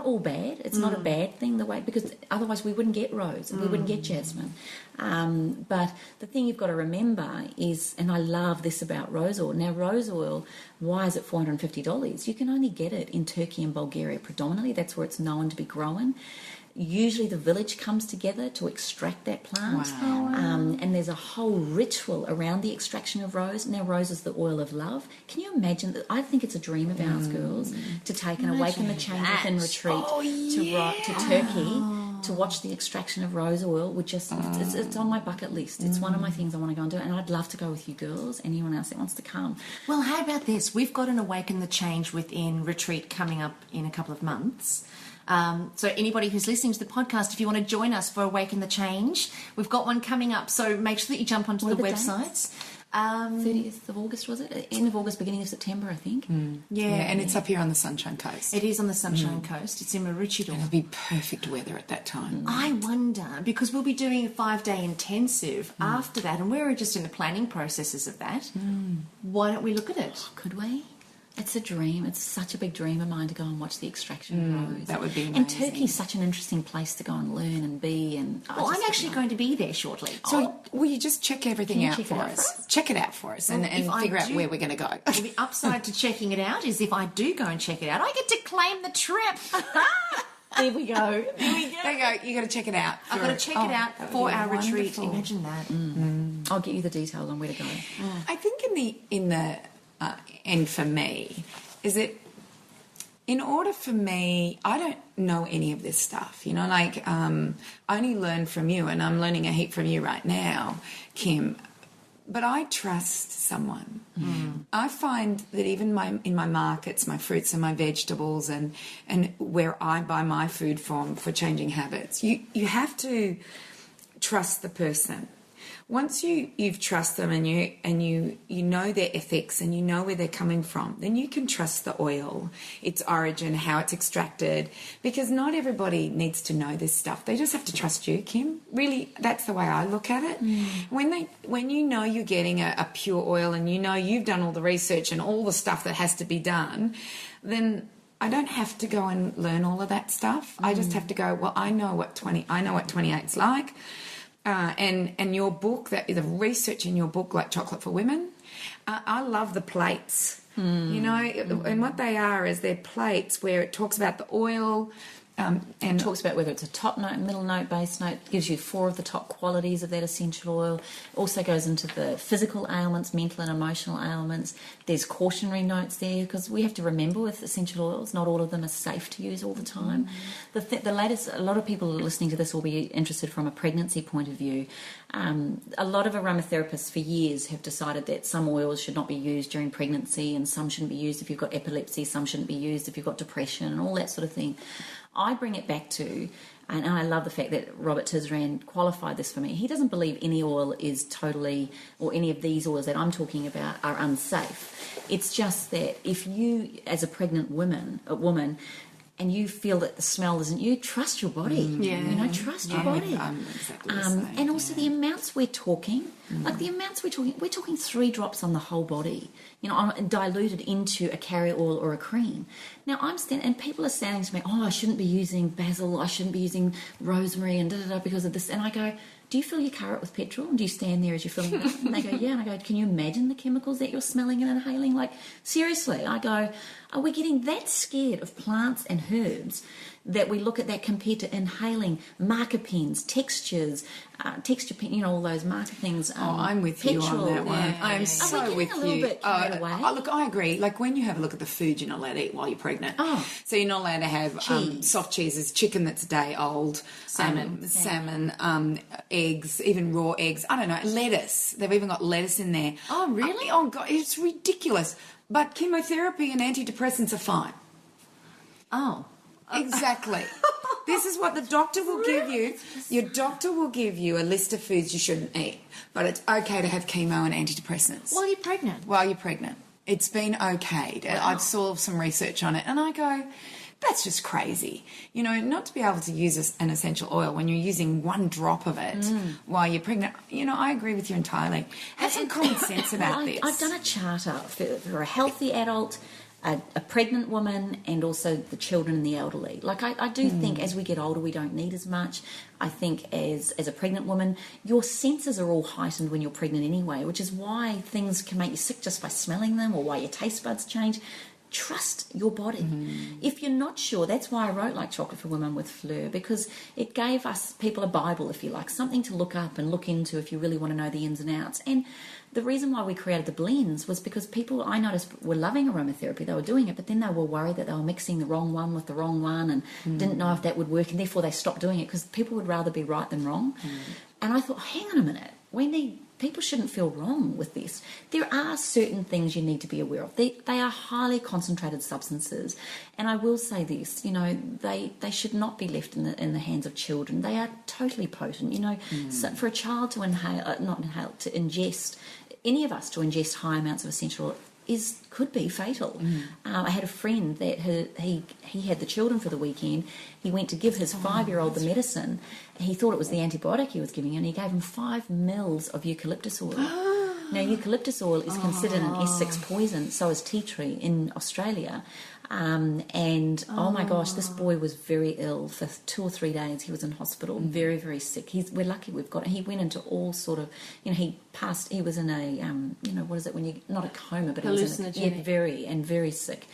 C: all bad. It's not a bad thing because otherwise we wouldn't get rose and we wouldn't get jasmine. But the thing you've got to remember is, and I love this about rose oil. Now, rose oil, why is it $450? You can only get it in Turkey and Bulgaria predominantly. That's where it's known to be grown. Usually the village comes together to extract that plant.
D: Wow.
C: And there's a whole ritual around the extraction of rose. Now, rose is the oil of love. Can you imagine that? I think it's a dream of ours, girls, to take and awaken the change within retreat to Turkey to watch the extraction of rose oil. It's on my bucket list. It's one of my things I want to go and do, and I'd love to go with you girls, anyone else that wants to come.
B: Well, how about this? We've got an Awaken the Change Within retreat coming up in a couple of months. So anybody who's listening to the podcast, if you want to join us for Awaken the Change, we've got one coming up. So make sure that you jump onto the websites.
C: 30th of August, was it? End of August, beginning of September, I think.
D: Yeah, and it's up here on the Sunshine Coast.
B: It is on the Sunshine Coast. It's in Maroochydore.
D: It'll be perfect weather at that time.
B: I wonder, because we'll be doing a 5-day intensive after that, and we're just in the planning processes of that. Why don't we look at it?
C: Could we? It's a dream. It's such a big dream of mine to go and watch the extraction of rose.
D: That would be amazing.
C: And Turkey's such an interesting place to go and learn and be. And
B: I'm actually going to be there shortly.
D: So will you just check everything out for us? Check it out for us and figure out where we're going to go.
B: Well, the upside to checking it out is if I do go and check it out, I get to claim the trip.
C: There we go.
D: There you go. You got to check it out.
B: I've got to check it out for our retreat. Imagine that.
C: I'll get you the details on where to go.
D: I think in the end for me is that in order for me, I don't know any of this stuff, I only learn from you, and I'm learning a heap from you right now, Kim, but I trust someone. I find that even in my markets, my fruits and my vegetables and where I buy my food from for changing habits, you have to trust the person. Once you've trust them and you know their ethics and you know where they're coming from, then you can trust the oil, its origin, how it's extracted, because not everybody needs to know this stuff. They just have to trust you, Kim. Really, that's the way I look at it. When you know you're getting a pure oil and you know you've done all the research and all the stuff that has to be done, then I don't have to go and learn all of that stuff. I just have to go, well, I know what 28's like. And your book, the research in your book, like Chocolate for Women, I love the plates, and what they are is they're plates where it talks about the oil, and
C: it talks about whether it's a top note, middle note, base note, gives you 4 of the top qualities of that essential oil. Also goes into the physical ailments, mental and emotional ailments. There's cautionary notes there, because we have to remember with essential oils, not all of them are safe to use all the time. The latest, a lot of people listening to this will be interested from a pregnancy point of view. A lot of aromatherapists for years have decided that some oils should not be used during pregnancy, and some shouldn't be used if you've got epilepsy, some shouldn't be used if you've got depression and all that sort of thing. I bring it back to, and I love the fact that Robert Tisran qualified this for me. He doesn't believe any oil is totally, or any of these oils that I'm talking about are unsafe. It's just that if you, as a pregnant woman, and you feel that the smell isn't you, trust your body. Trust your body.
D: Exactly the same,
C: and also the amounts we're talking, we're talking 3 drops on the whole body, diluted into a carrier oil or a cream. Now and people are saying to me, I shouldn't be using basil, I shouldn't be using rosemary and because of this. And I go, do you fill your car up with petrol? And do you stand there as you're filling it up? And they go, yeah. And I go, can you imagine the chemicals that you're smelling and inhaling? Like, seriously, I go, are we getting that scared of plants and herbs that we look at that compared to inhaling, marker pens, textures, texture pen, all those marker things.
D: I'm with you on that one.
C: Yeah.
D: I'm so with you.
C: Bit carried away?
D: Look, I agree. Like when you have a look at the food you're not allowed to eat while you're pregnant. So you're not allowed to have soft cheeses, chicken that's a day old, salmon, eggs, even raw eggs. I don't know, lettuce. They've even got lettuce in there.
B: Oh, really?
D: Oh, God, it's ridiculous. But chemotherapy and antidepressants are fine.
B: Oh.
D: Exactly. This is what the doctor will give you. Your doctor will give you a list of foods you shouldn't eat, but it's okay to have chemo and antidepressants.
B: While you're pregnant?
D: It's been okayed. Wow. I saw some research on it, and I go, that's just crazy. Not to be able to use an essential oil when you're using one drop of it while you're pregnant. I agree with you entirely. Have some common sense about this.
C: I've done a chart up for a healthy adult, a pregnant woman, and also the children and the elderly. Like I do think as we get older we don't need as much. I think as a pregnant woman your senses are all heightened when you're pregnant anyway, which is why things can make you sick just by smelling them, or why your taste buds change. Trust your body. If you're not sure, that's why I wrote Like Chocolate for Women with Fleur, because it gave us people a Bible, if you like, something to look up and look into if you really want to know the ins and outs. And the reason why we created the blends was because people, I noticed, were loving aromatherapy. They were doing it, but then they were worried that they were mixing the wrong one with the wrong one and didn't know if that would work, and therefore they stopped doing it because people would rather be right than wrong. And I thought, hang on a minute, people shouldn't feel wrong with this. There are certain things you need to be aware of. They are highly concentrated substances, and I will say this: they should not be left in the hands of children. They are totally potent. So for a child to ingest, any of us to ingest high amounts of essential oil could be fatal. I had a friend that he had the children for the weekend. He went to give his 5-year-old the medicine. He thought it was the antibiotic he was giving him, and he gave him 5 mils of eucalyptus oil. Now, eucalyptus oil is considered an S6 poison, so is tea tree in Australia. Oh my gosh, this boy was very ill for 2 or 3 days. He was in hospital, very, very sick. We're lucky we've got it. He went into all sort of, he was in a, what is it when you, not a coma, but he was in very sick.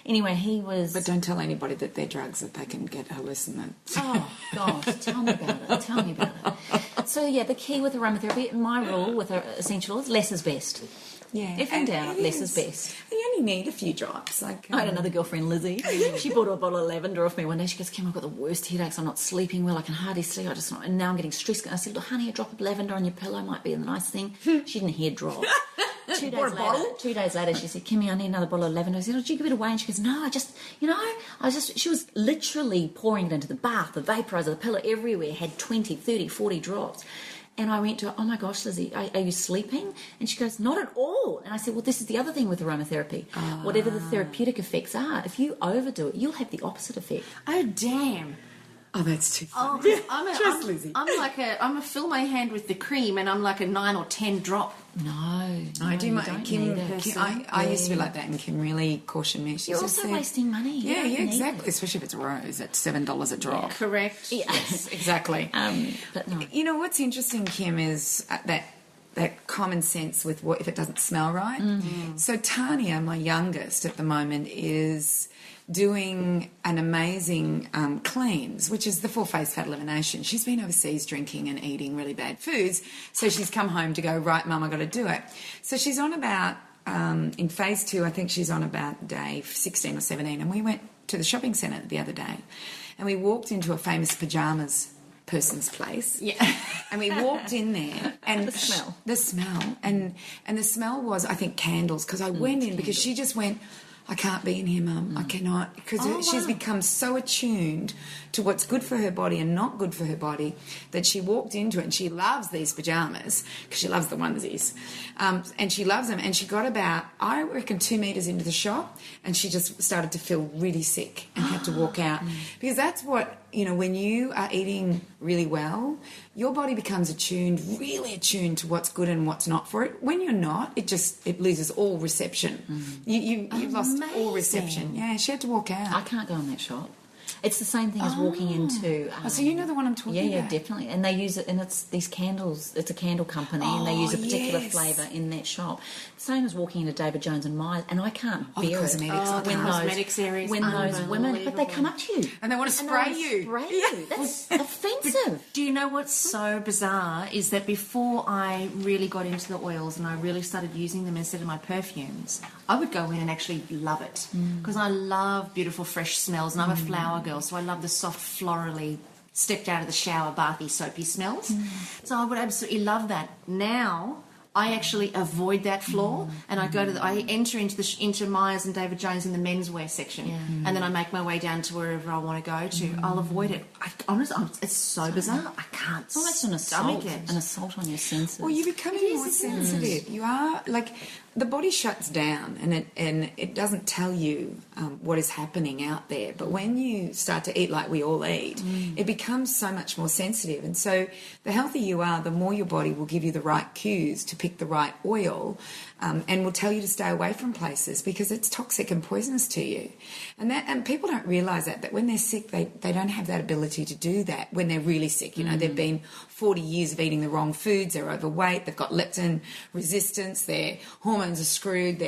C: Anyway, he was...
D: But don't tell anybody that they're drugs, that they can get hallucinations.
C: Oh, gosh, tell me about it. So, yeah, the key with aromatherapy, my rule with essential oils, less is best.
D: Yeah.
C: If in doubt, less is best.
D: You only need a few drops.
C: I had another girlfriend, Lizzie. She bought a bottle of lavender off me one day. She goes, Kim, I've got the worst headaches. I'm not sleeping well. I can hardly sleep. And now I'm getting stressed. I said, look, honey, a drop of lavender on your pillow might be a nice thing. She didn't hear drop. 2 days later, she said, Kimmy, I need another bottle of lavender. I said, did you give it away? And she goes, no, she was literally pouring it into the bath, the vaporizer, the pillow, everywhere, had 20, 30, 40 drops. And I went to her, oh my gosh, Lizzie, are you sleeping? And she goes, not at all. And I said, well, this is the other thing with aromatherapy. Whatever the therapeutic effects are, if you overdo it, you'll have the opposite effect.
B: Oh, damn.
D: Oh, that's too funny.
B: Lizzie. I'm a fill my hand with the cream, and I'm like a 9 or 10 drop.
C: No,
D: I do. Kim, I used to be like that, and Kim really cautioned me.
C: You're also wasting money.
D: Yeah, exactly. Especially if it's rose at $7 a drop.
B: Yeah, correct.
D: Yes, exactly.
C: But no.
D: You know what's interesting, Kim, is that common sense with what if it doesn't smell right. So Tanya, my youngest at the moment, is doing an amazing cleanse, which is the full face fat elimination. She's been overseas drinking and eating really bad foods, so she's come home to go, right, Mum, I've got to do it. So she's on about, in phase 2, I think she's on about day 16 or 17, and we went to the shopping centre the other day, and we walked into a famous pyjamas person's place.
B: Yeah.
D: And we walked in there, and the smell and the smell was, I think, candles, because I went in because she just went, I can't be in here, Mum. I cannot. Because she's become so attuned to what's good for her body and not good for her body that she walked into it, and she loves these pyjamas because she loves the onesies. And she loves them. And she got about, I reckon, 2 metres into the shop, and she just started to feel really sick and had to walk out. Because that's what, when you are eating really well, your body becomes really attuned to what's good and what's not for it. When you're not, it loses all reception. You've lost all reception. Yeah, she had to walk out.
C: I can't go in that shop. It's the same thing as walking into.
D: So you know the one I'm talking about?
C: Yeah, definitely. And they use it, and it's these candles. It's a candle company, and they use a particular
D: yes.
C: flavour in that shop. Same as walking into David Jones and Myers, and I can't bear it
B: the cosmetics areas,
C: when those women, but they come up to you
D: and they want to spray you.
C: Spray you. That's offensive.
B: Do you know what's so bizarre is that before I really got into the oils and I really started using them instead of my perfumes, I would go in and actually love it because I love beautiful fresh smells, and I'm a flower girl, so I love the soft florally stepped out of the shower bathy soapy smells. So I would absolutely love that. Now I actually avoid that floor, and I enter into Myers and David Jones in the menswear section, and then I make my way down to wherever I want to go to. I'll avoid it. Honestly, it's so bizarre. I can't.
C: It's almost an assault on your senses.
D: Well, you're becoming more sensitive. You are the body shuts down, and it doesn't tell you what is happening out there. But when you start to eat like we all eat, it becomes so much more sensitive. And so the healthier you are, the more your body will give you the right cues to pick the right oil, and will tell you to stay away from places because it's toxic and poisonous to you. And people don't realise that when they're sick, they don't have that ability to do that when they're really sick. You know, they've been 40 years of eating the wrong foods, they're overweight, they've got leptin resistance, their hormones are screwed,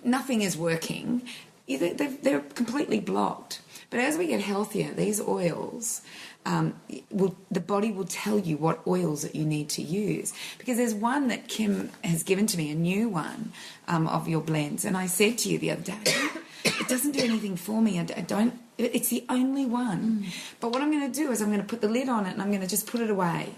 D: nothing is working. They're completely blocked. But as we get healthier, these oils, the body will tell you what oils that you need to use. Because there's one that Kim has given to me, a new one of your blends, and I said to you the other day, it doesn't do anything for me. It's the only one. But what I'm going to do is I'm going to put the lid on it and I'm going to just put it away.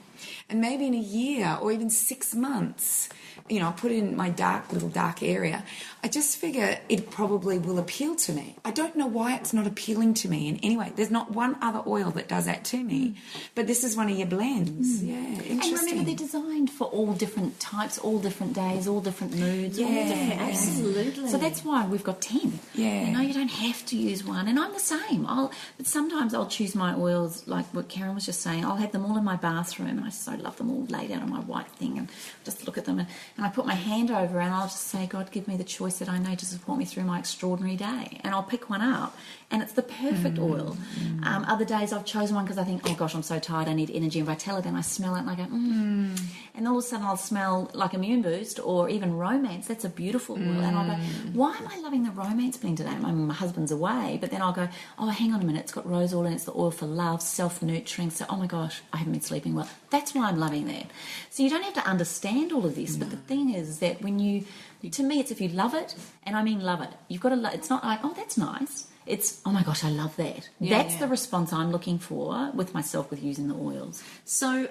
D: And maybe in a year or even 6 months, you know, I'll put it in my little dark area. I just figure it probably will appeal to me. I don't know why it's not appealing to me in any way. There's not one other oil that does that to me. But this is one of your blends. Yeah, interesting.
C: And remember, they're designed for all different types, all different days, all different moods, all different.
B: Absolutely.
C: So that's why we've got 10.
D: Yeah.
C: You know, you don't have to use one. And I'm the same. But sometimes I'll choose my oils, like what Carren was just saying. I'll have them all in my bathroom, and I so love them all laid out on my white thing, and just look at them, and I put my hand over, and I'll just say, God, give me the choice that I know to support me through my extraordinary day. And I'll pick one up, and it's the perfect oil. Other days I've chosen one because I think, oh gosh, I'm so tired, I need energy and vitality, and I smell it and I go, and all of a sudden I'll smell like Immune Boost or even Romance. That's a beautiful oil. And I'll go, why am I loving the Romance blend today? My husband's away, but then I'll go, oh, hang on a minute, it's got rose oil and it's the oil for love, self-nurturing. So, oh my gosh, I haven't been sleeping well. That's why I'm loving that. So you don't have to understand all of this, but the thing is that to me, it's if you love it, and I mean love it, you've got to, it's not like, oh, that's nice. It's, oh my gosh, I love that. That's the response I'm looking for with myself with using the oils.
B: So,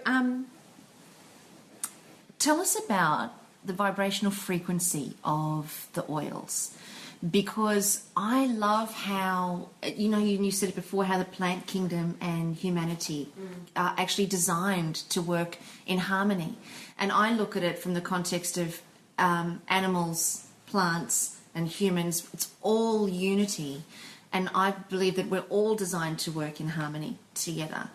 B: tell us about the vibrational frequency of the oils, because I love how, you said it before, how the plant kingdom and humanity are actually designed to work in harmony. And I look at it from the context of animals, plants, and humans. It's all unity. And I believe that we're all designed to work in harmony together.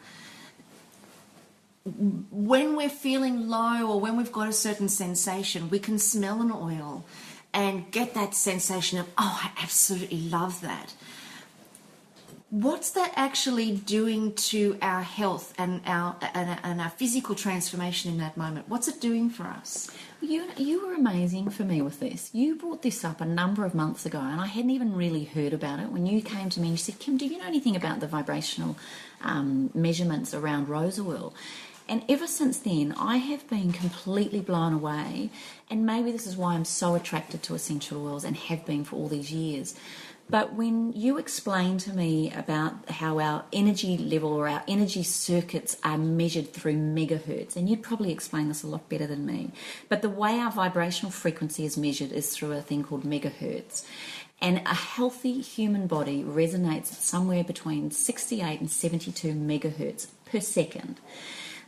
B: When we're feeling low or when we've got a certain sensation, we can smell an oil and get that sensation of, oh, I absolutely love that. What's that actually doing to our health and our physical transformation in that moment? What's it doing for us?
C: You were amazing for me with this. You brought this up a number of months ago, and I hadn't even really heard about it. When you came to me and you said, Kim, do you know anything about the vibrational measurements around rose oil? And ever since then, I have been completely blown away. And maybe this is why I'm so attracted to essential oils and have been for all these years. But when you explained to me about how our energy level or our energy circuits are measured through megahertz, and you'd probably explain this a lot better than me, but the way our vibrational frequency is measured is through a thing called megahertz. And a healthy human body resonates somewhere between 68 and 72 megahertz per second.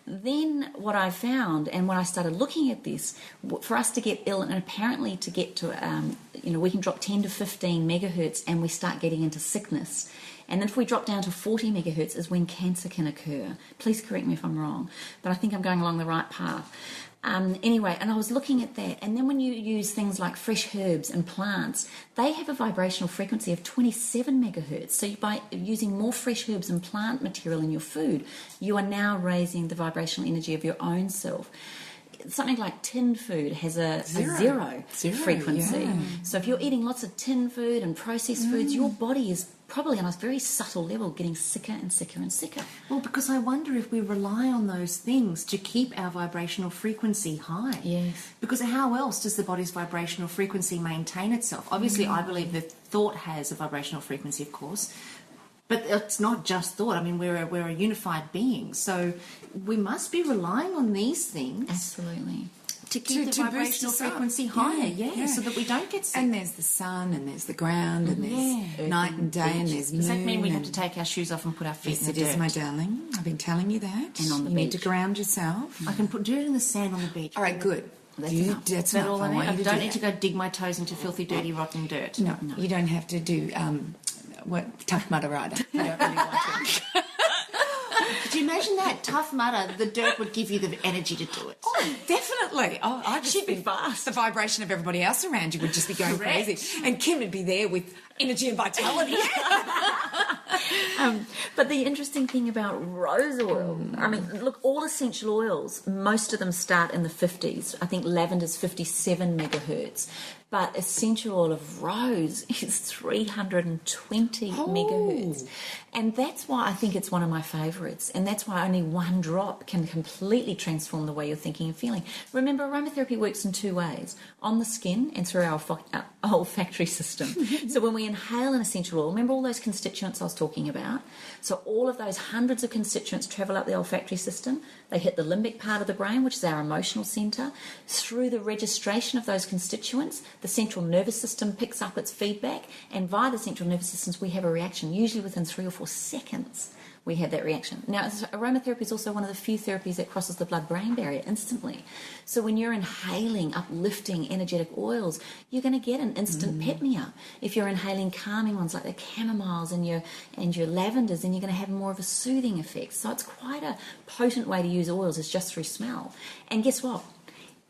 C: Then what I found, and when I started looking at this, for us to get ill, and apparently to get to, we can drop 10 to 15 megahertz and we start getting into sickness. And then if we drop down to 40 megahertz is when cancer can occur. Please correct me if I'm wrong, but I think I'm going along the right path. Anyway, and I was looking at that, and then when you use things like fresh herbs and plants, they have a vibrational frequency of 27 megahertz. So by using more fresh herbs and plant material in your food, you are now raising the vibrational energy of your own self. Something like tin food has a zero frequency. Yeah. So if you're eating lots of tin food and processed foods, your body is probably on a very subtle level getting sicker and sicker and sicker.
B: Well, because I wonder if we rely on those things to keep our vibrational frequency high.
C: Yes.
B: Because how else does the body's vibrational frequency maintain itself? Obviously, I believe that thought has a vibrational frequency, of course. But it's not just thought. I mean, we're a unified being. So we must be relying on these things.
C: Absolutely.
B: To keep the vibrational frequency higher, so that we don't get sick.
D: And there's the sun, and there's the ground, and there's night and day, and there's moon.
B: Does that mean we have to take our shoes off and put our feet in the dirt?
D: Yes, it is, my darling. I've been telling you that.
C: And on the
D: beach.
C: beach.
D: Need to ground yourself.
B: I can do it in the sand on the beach.
D: All right, good.
B: That's not all I need. I don't need to go dig my toes into filthy, dirty, rotten dirt.
D: No, you don't have to do Tough Mudder Rider. I don't really want to.
B: Could you imagine that? Tough Mudder, the dirt would give you the energy to do it.
D: Oh, definitely. Oh, I'd just be fast. The vibration of everybody else around you would just be going crazy. And Kim would be there with energy and vitality.
C: But the interesting thing about rose oil, I mean, look, all essential oils, most of them start in the 50s. I think lavender's 57 megahertz. But essential oil of rose is 320 megahertz. And that's why I think it's one of my favourites. And that's why only one drop can completely transform the way you're thinking and feeling. Remember, aromatherapy works in two ways, on the skin and through our olfactory system. So when we inhale an essential oil, remember all those constituents I was talking about? So all of those hundreds of constituents travel up the olfactory system. They hit the limbic part of the brain, which is our emotional centre. Through the registration of those constituents, the central nervous system picks up its feedback, and via the central nervous systems we have a reaction. Usually within 3 or 4 seconds we have that reaction. Now, aromatherapy is also one of the few therapies that crosses the blood-brain barrier instantly. So when you're inhaling uplifting energetic oils, you're going to get an instant pick-me-up. If you're inhaling calming ones like the chamomiles and your lavenders, then you're going to have more of a soothing effect. So it's quite a potent way to use oils, is just through smell. And guess what?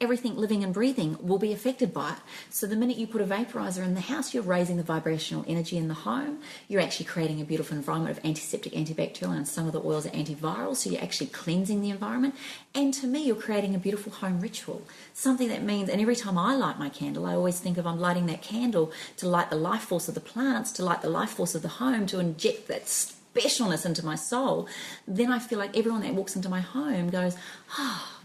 C: Everything living and breathing will be affected by it. So the minute you put a vaporizer in the house, you're raising the vibrational energy in the home. You're actually creating a beautiful environment of antiseptic, antibacterial, and some of the oils are antiviral, so you're actually cleansing the environment. And to me, you're creating a beautiful home ritual. Something that means, and every time I light my candle, I always think of I'm lighting that candle to light the life force of the plants, to light the life force of the home, to inject that specialness into my soul. Then I feel like everyone that walks into my home goes,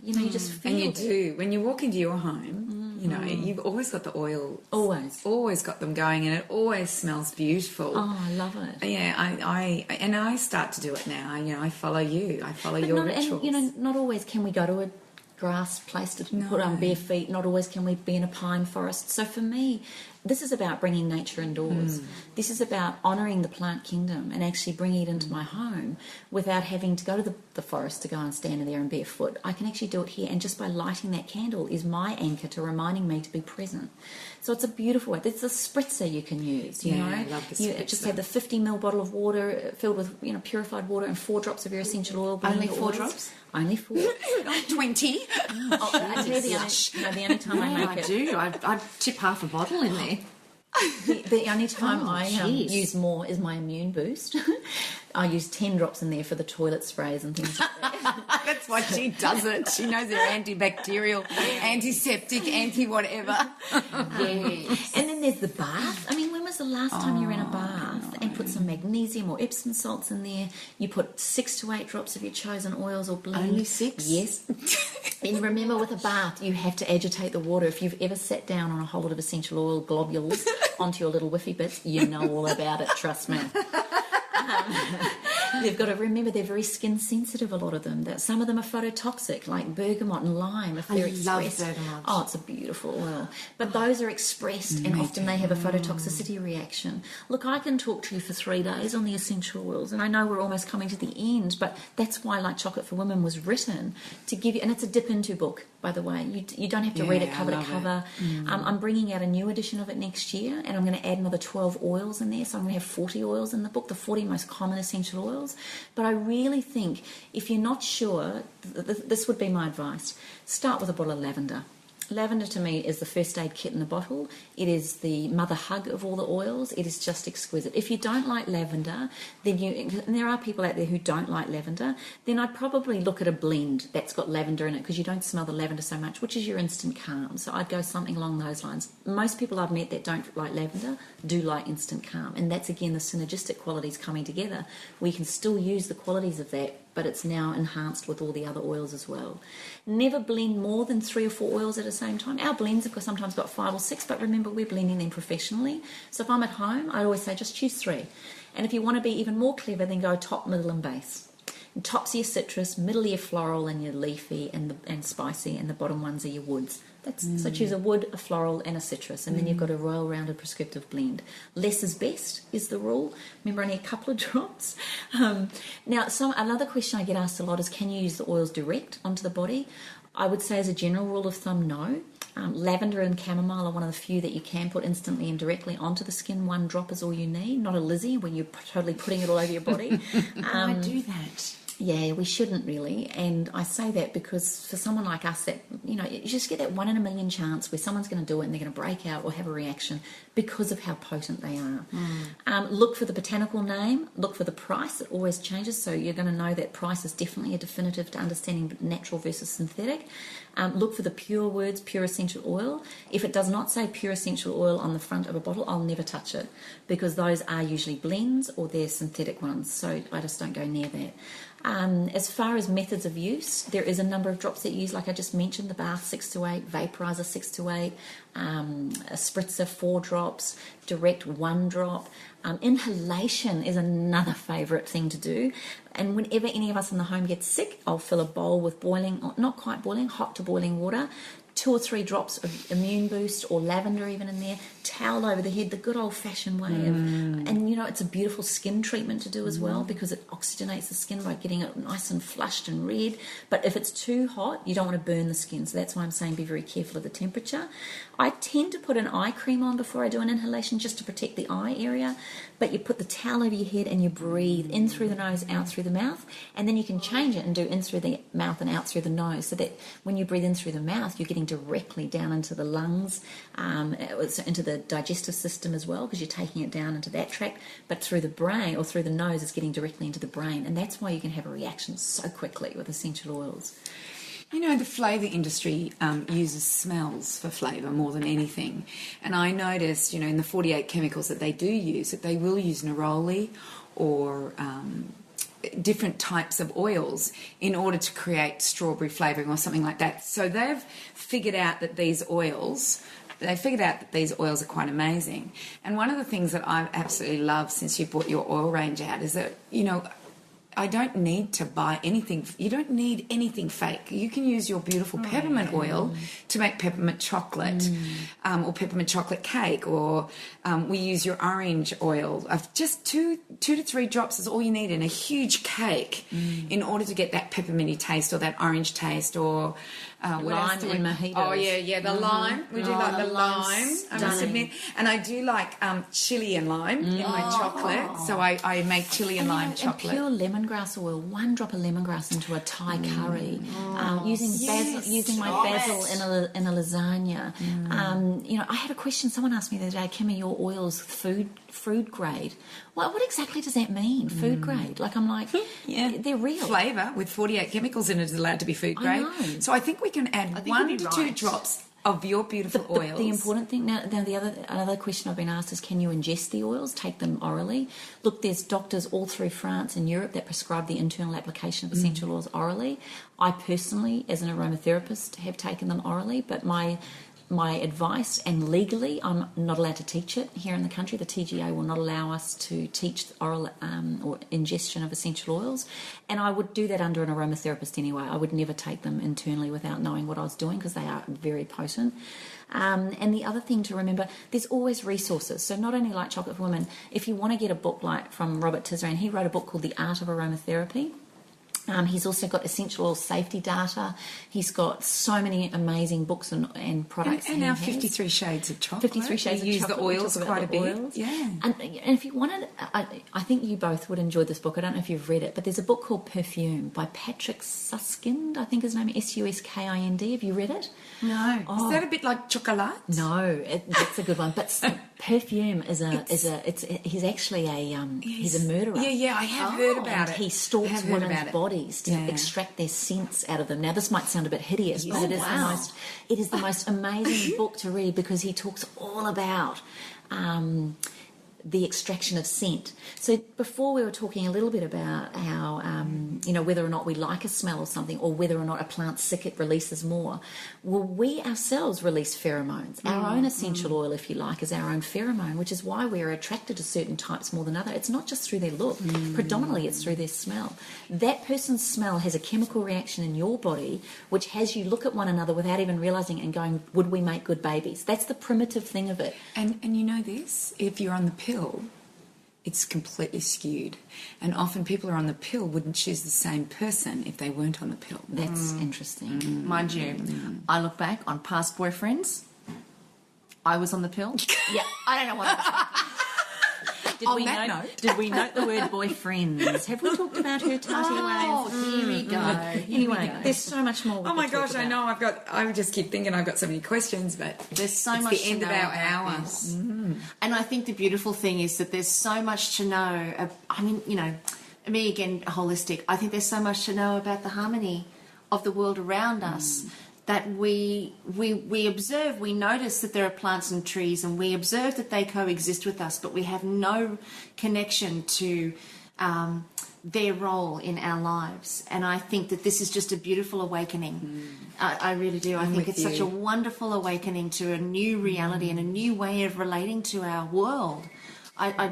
C: you just feel
D: and you
C: it.
D: do. When you walk into your home, you've always got the oil. Always got them going, and it always smells beautiful.
C: Oh, I love it.
D: Yeah, I start to do it now. I follow you. I follow your rituals.
C: And, not always can we go to a grass place to put on bare feet. Not always can we be in a pine forest. So for me, this is about bringing nature indoors. This is about honouring the plant kingdom and actually bringing it into my home without having to go to the forest to go and stand in there and barefoot. I can actually do it here, and just by lighting that candle is my anchor to reminding me to be present. So it's a beautiful way. There's a spritzer you can use, you know.
D: I love the spritzer.
C: You just have the 50ml bottle of water filled with purified water and 4 drops of your essential oil.
B: Only 4 drops?
C: Only 4.
D: 20.
C: I tell you the only time I make it.
B: I tip half a bottle in there.
C: The only time I use more is my immune boost. I use 10 drops in there for the toilet sprays and things like that.
D: That's why she does it. She knows they're antibacterial, antiseptic, anti-whatever.
C: Yes. And then there's the bath. I mean, when was the last time you were in a bath and put some magnesium or Epsom salts in there? You put 6 to 8 drops of your chosen oils or blend.
B: Only 6?
C: Yes. And remember, with a bath, you have to agitate the water. If you've ever sat down on a whole lot of essential oil globules onto your little whiffy bits, you know all about it, trust me. They've got to remember they're very skin sensitive, a lot of them. Some of them are phototoxic, like bergamot and lime. If they're expressed,
B: love bergamot.
C: Oh, it's a beautiful oil. But those are expressed, and often they have a phototoxicity reaction. Look, I can talk to you for 3 days on the essential oils, and I know we're almost coming to the end, but that's why Like Chocolate for Women was written, to give you, and it's a dip into book, by the way. You don't have to read it cover to cover. I'm bringing out a new edition of it next year, and I'm going to add another 12 oils in there, so I'm going to have 40 oils in the book, the 40 most common essential oils. oils. But I really think if you're not sure, this would be my advice. Start with a bottle of lavender. Lavender to me is the first aid kit in the bottle. It is the mother hug of all the oils. It is just exquisite. If you don't like lavender, and there are people out there who don't like lavender, then I'd probably look at a blend that's got lavender in it, because you don't smell the lavender so much, which is your instant calm. So I'd go something along those lines. Most people I've met that don't like lavender do like instant calm, and that's again the synergistic qualities coming together. We can still use the qualities of that, but it's now enhanced with all the other oils as well. Never blend more than 3 or 4 oils at the same time. Our blends have sometimes got 5 or 6, but remember, we're blending them professionally. So if I'm at home, I always say just choose 3. And if you want to be even more clever, then go top, middle and base. And top's your citrus, middle are your floral and your leafy and spicy, and the bottom ones are your woods. So choose a wood, a floral and a citrus, and then you've got a royal rounded prescriptive blend. Less is best is the rule. Remember, only a couple of drops. Now, another question I get asked a lot is, can you use the oils direct onto the body? I would say as a general rule of thumb, no. Lavender and chamomile are one of the few that you can put instantly and directly onto the skin. 1 drop is all you need, not a Lizzie when you're totally putting it all over your body.
B: I do that.
C: Yeah, we shouldn't really, and I say that because for someone like us, that you just get that 1 in a million chance where someone's going to do it and they're going to break out or have a reaction because of how potent they are. Look for the botanical name, look for the price. It always changes, so you're going to know that price is definitely a definitive to understanding natural versus synthetic. Look for the pure words, pure essential oil. If it does not say pure essential oil on the front of a bottle, I'll never touch it, because those are usually blends or they're synthetic ones, so I just don't go near that. As far as methods of use, there is a number of drops that you use, like I just mentioned, the bath 6 to 8, vaporizer 6 to 8, a spritzer 4 drops, direct 1 drop. Inhalation is another favourite thing to do, and whenever any of us in the home get sick, I'll fill a bowl with boiling, not quite boiling, hot to boiling water, 2 or 3 drops of immune boost or lavender even in there, towel over the head, the good old-fashioned way of, and it's a beautiful skin treatment to do as well, because it oxygenates the skin by getting it nice and flushed and red. But if it's too hot, you don't want to burn the skin, so that's why I'm saying be very careful of the temperature. I tend to put an eye cream on before I do an inhalation, just to protect the eye area, but you put the towel over your head and you breathe in through the nose, out through the mouth, and then you can change it and do in through the mouth and out through the nose, so that when you breathe in through the mouth, you're getting directly down into the lungs, into the digestive system as well, because you're taking it down into that tract, but through the brain or through the nose, it's getting directly into the brain, and that's why you can have a reaction so quickly with essential oils.
D: The flavour industry uses smells for flavour more than anything. And I noticed, in the 48 chemicals that they do use, that they will use neroli or different types of oils in order to create strawberry flavouring or something like that. So they've figured out that these oils are quite amazing. And one of the things that I've absolutely loved since you brought your oil range out is that, I don't need to buy anything. You don't need anything fake. You can use your beautiful peppermint oil to make peppermint chocolate or peppermint chocolate cake, or we use your orange oil. Of just 2 to 3 drops is all you need in a huge cake in order to get that pepperminty taste or that orange taste, or
C: lime in mojitos.
D: Oh, yeah, the lime. We do like the lime, I must admit. And I do like chili and lime in my chocolate. So I make chili and lime chocolate.
C: And pure lemongrass oil, 1 drop of lemongrass into a Thai curry. Using my basil in a lasagna. I had a question. Someone asked me the other day, Kim, are your oils food grade? Well, what exactly does that mean, food grade? I'm like, they're real.
D: Flavour with 48 chemicals in it is allowed to be food grade. So I think we can add 1 to 2 drops of your beautiful oils.
C: The important thing now another question I've been asked is, can you ingest the oils, take them orally? Look, there's doctors all through France and Europe that prescribe the internal application of essential oils orally. I personally, as an aromatherapist, have taken them orally, but my advice, and legally I'm not allowed to teach it here in the country. The TGA will not allow us to teach oral or ingestion of essential oils, and I would do that under an aromatherapist anyway. I would never take them internally without knowing what I was doing, because they are very potent. And the other thing to remember, there's always resources. So not only like Chocolate for Women, if you want to get a book like from Robert Tisserand, he wrote a book called The Art of Aromatherapy. He's also got essential oil safety data. He's got so many amazing books and products.
D: And our 53 shades of chocolate.
C: 53 shades of
D: use
C: chocolate.
D: the oils quite a bit.
C: Oils.
D: Yeah.
C: And if you wanted, I think you both would enjoy this book. I don't know if you've read it, but there's a book called Perfume by Patrick Suskind, I think his name is Suskind. Have you read it?
B: No.
D: Is that a bit like chocolate?
C: No, that's a good one. But Perfume he's actually he's a murderer.
D: Yeah, I have heard about
C: and
D: it.
C: he stalks women's bodies to extract their scents out of them. Now, this might sound a bit hideous, but it is the most amazing book to read, because he talks all about the extraction of scent. So before we were talking a little bit about how, whether or not we like a smell or something, or whether or not a plant's sick, it releases more. Well, we ourselves release pheromones. Our own essential oil, if you like, is our own pheromone, which is why we're attracted to certain types more than others. It's not just through their look. Predominantly, it's through their smell. That person's smell has a chemical reaction in your body, which has you look at one another without even realising and going, would we make good babies? That's the primitive thing of it.
D: And you know this? If you're on the pill, it's completely skewed, and often people who are on the pill wouldn't choose the same person if they weren't on the pill.
C: That's interesting.
B: Mind you, I look back on past boyfriends. I was on the pill. Yeah, I don't know what.
C: Did we note the word boyfriends? Have we talked about her tutty ways?
B: Here we go.
C: Anyway, there's so much more.
D: Oh my gosh, I know. I just keep thinking I've got so many questions, but
B: there's so much.
D: The end of our hour.
B: And I think the beautiful thing is that there's so much to know. I mean, me again, holistic. I think there's so much to know about the harmony of the world around us. That we observe, we notice that there are plants and trees, and we observe that they coexist with us, but we have no connection to their role in our lives. And I think that this is just a beautiful awakening. I really do. I think it's such a wonderful awakening to a new reality and a new way of relating to our world. I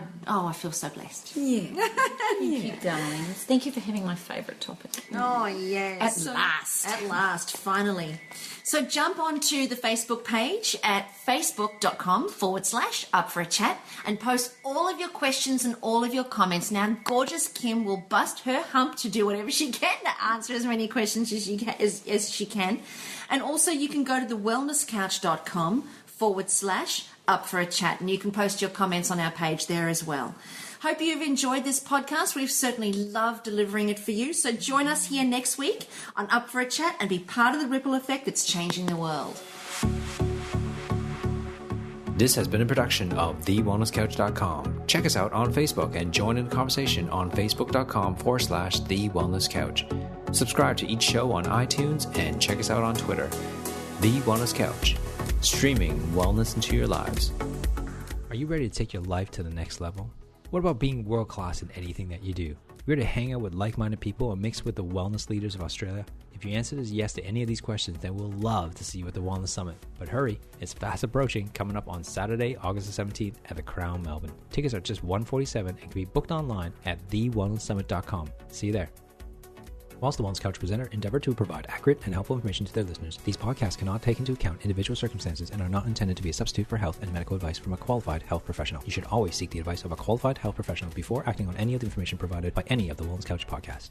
B: feel so blessed.
C: Yeah. Thank you, darlings. Thank you for having my favourite topic.
B: Oh, yes. At last, finally. So jump onto the Facebook page at facebook.com/up for a chat and post all of your questions and all of your comments. Now, gorgeous Kim will bust her hump to do whatever she can to answer as many questions as she can. And also you can go to thewellnesscouch.com/up for a chat, and you can post your comments on our page there as well. Hope you've enjoyed this podcast. We've certainly loved delivering it for you. So join us here next week on Up for a Chat and be part of the ripple effect that's changing the world.
A: This has been a production of thewellnesscouch.com. Check us out on Facebook and join in the conversation on facebook.com/thewellnesscouch. Subscribe to each show on iTunes and check us out on Twitter. The Wellness Couch, streaming wellness into your lives. Are you ready to take your life to the next level? What about being world-class in anything that you do? Ready to hang out with like-minded people and mix with the wellness leaders of Australia? If your answer is yes to any of these questions, then we'll love to see you at the Wellness Summit. But hurry, it's fast approaching, coming up on Saturday, August the 17th at the Crown, Melbourne. Tickets are just $147 and can be booked online at thewellnesssummit.com. See you there. Whilst the Wellness Couch presenter endeavor to provide accurate and helpful information to their listeners, these podcasts cannot take into account individual circumstances and are not intended to be a substitute for health and medical advice from a qualified health professional. You should always seek the advice of a qualified health professional before acting on any of the information provided by any of the Wellness Couch podcasts.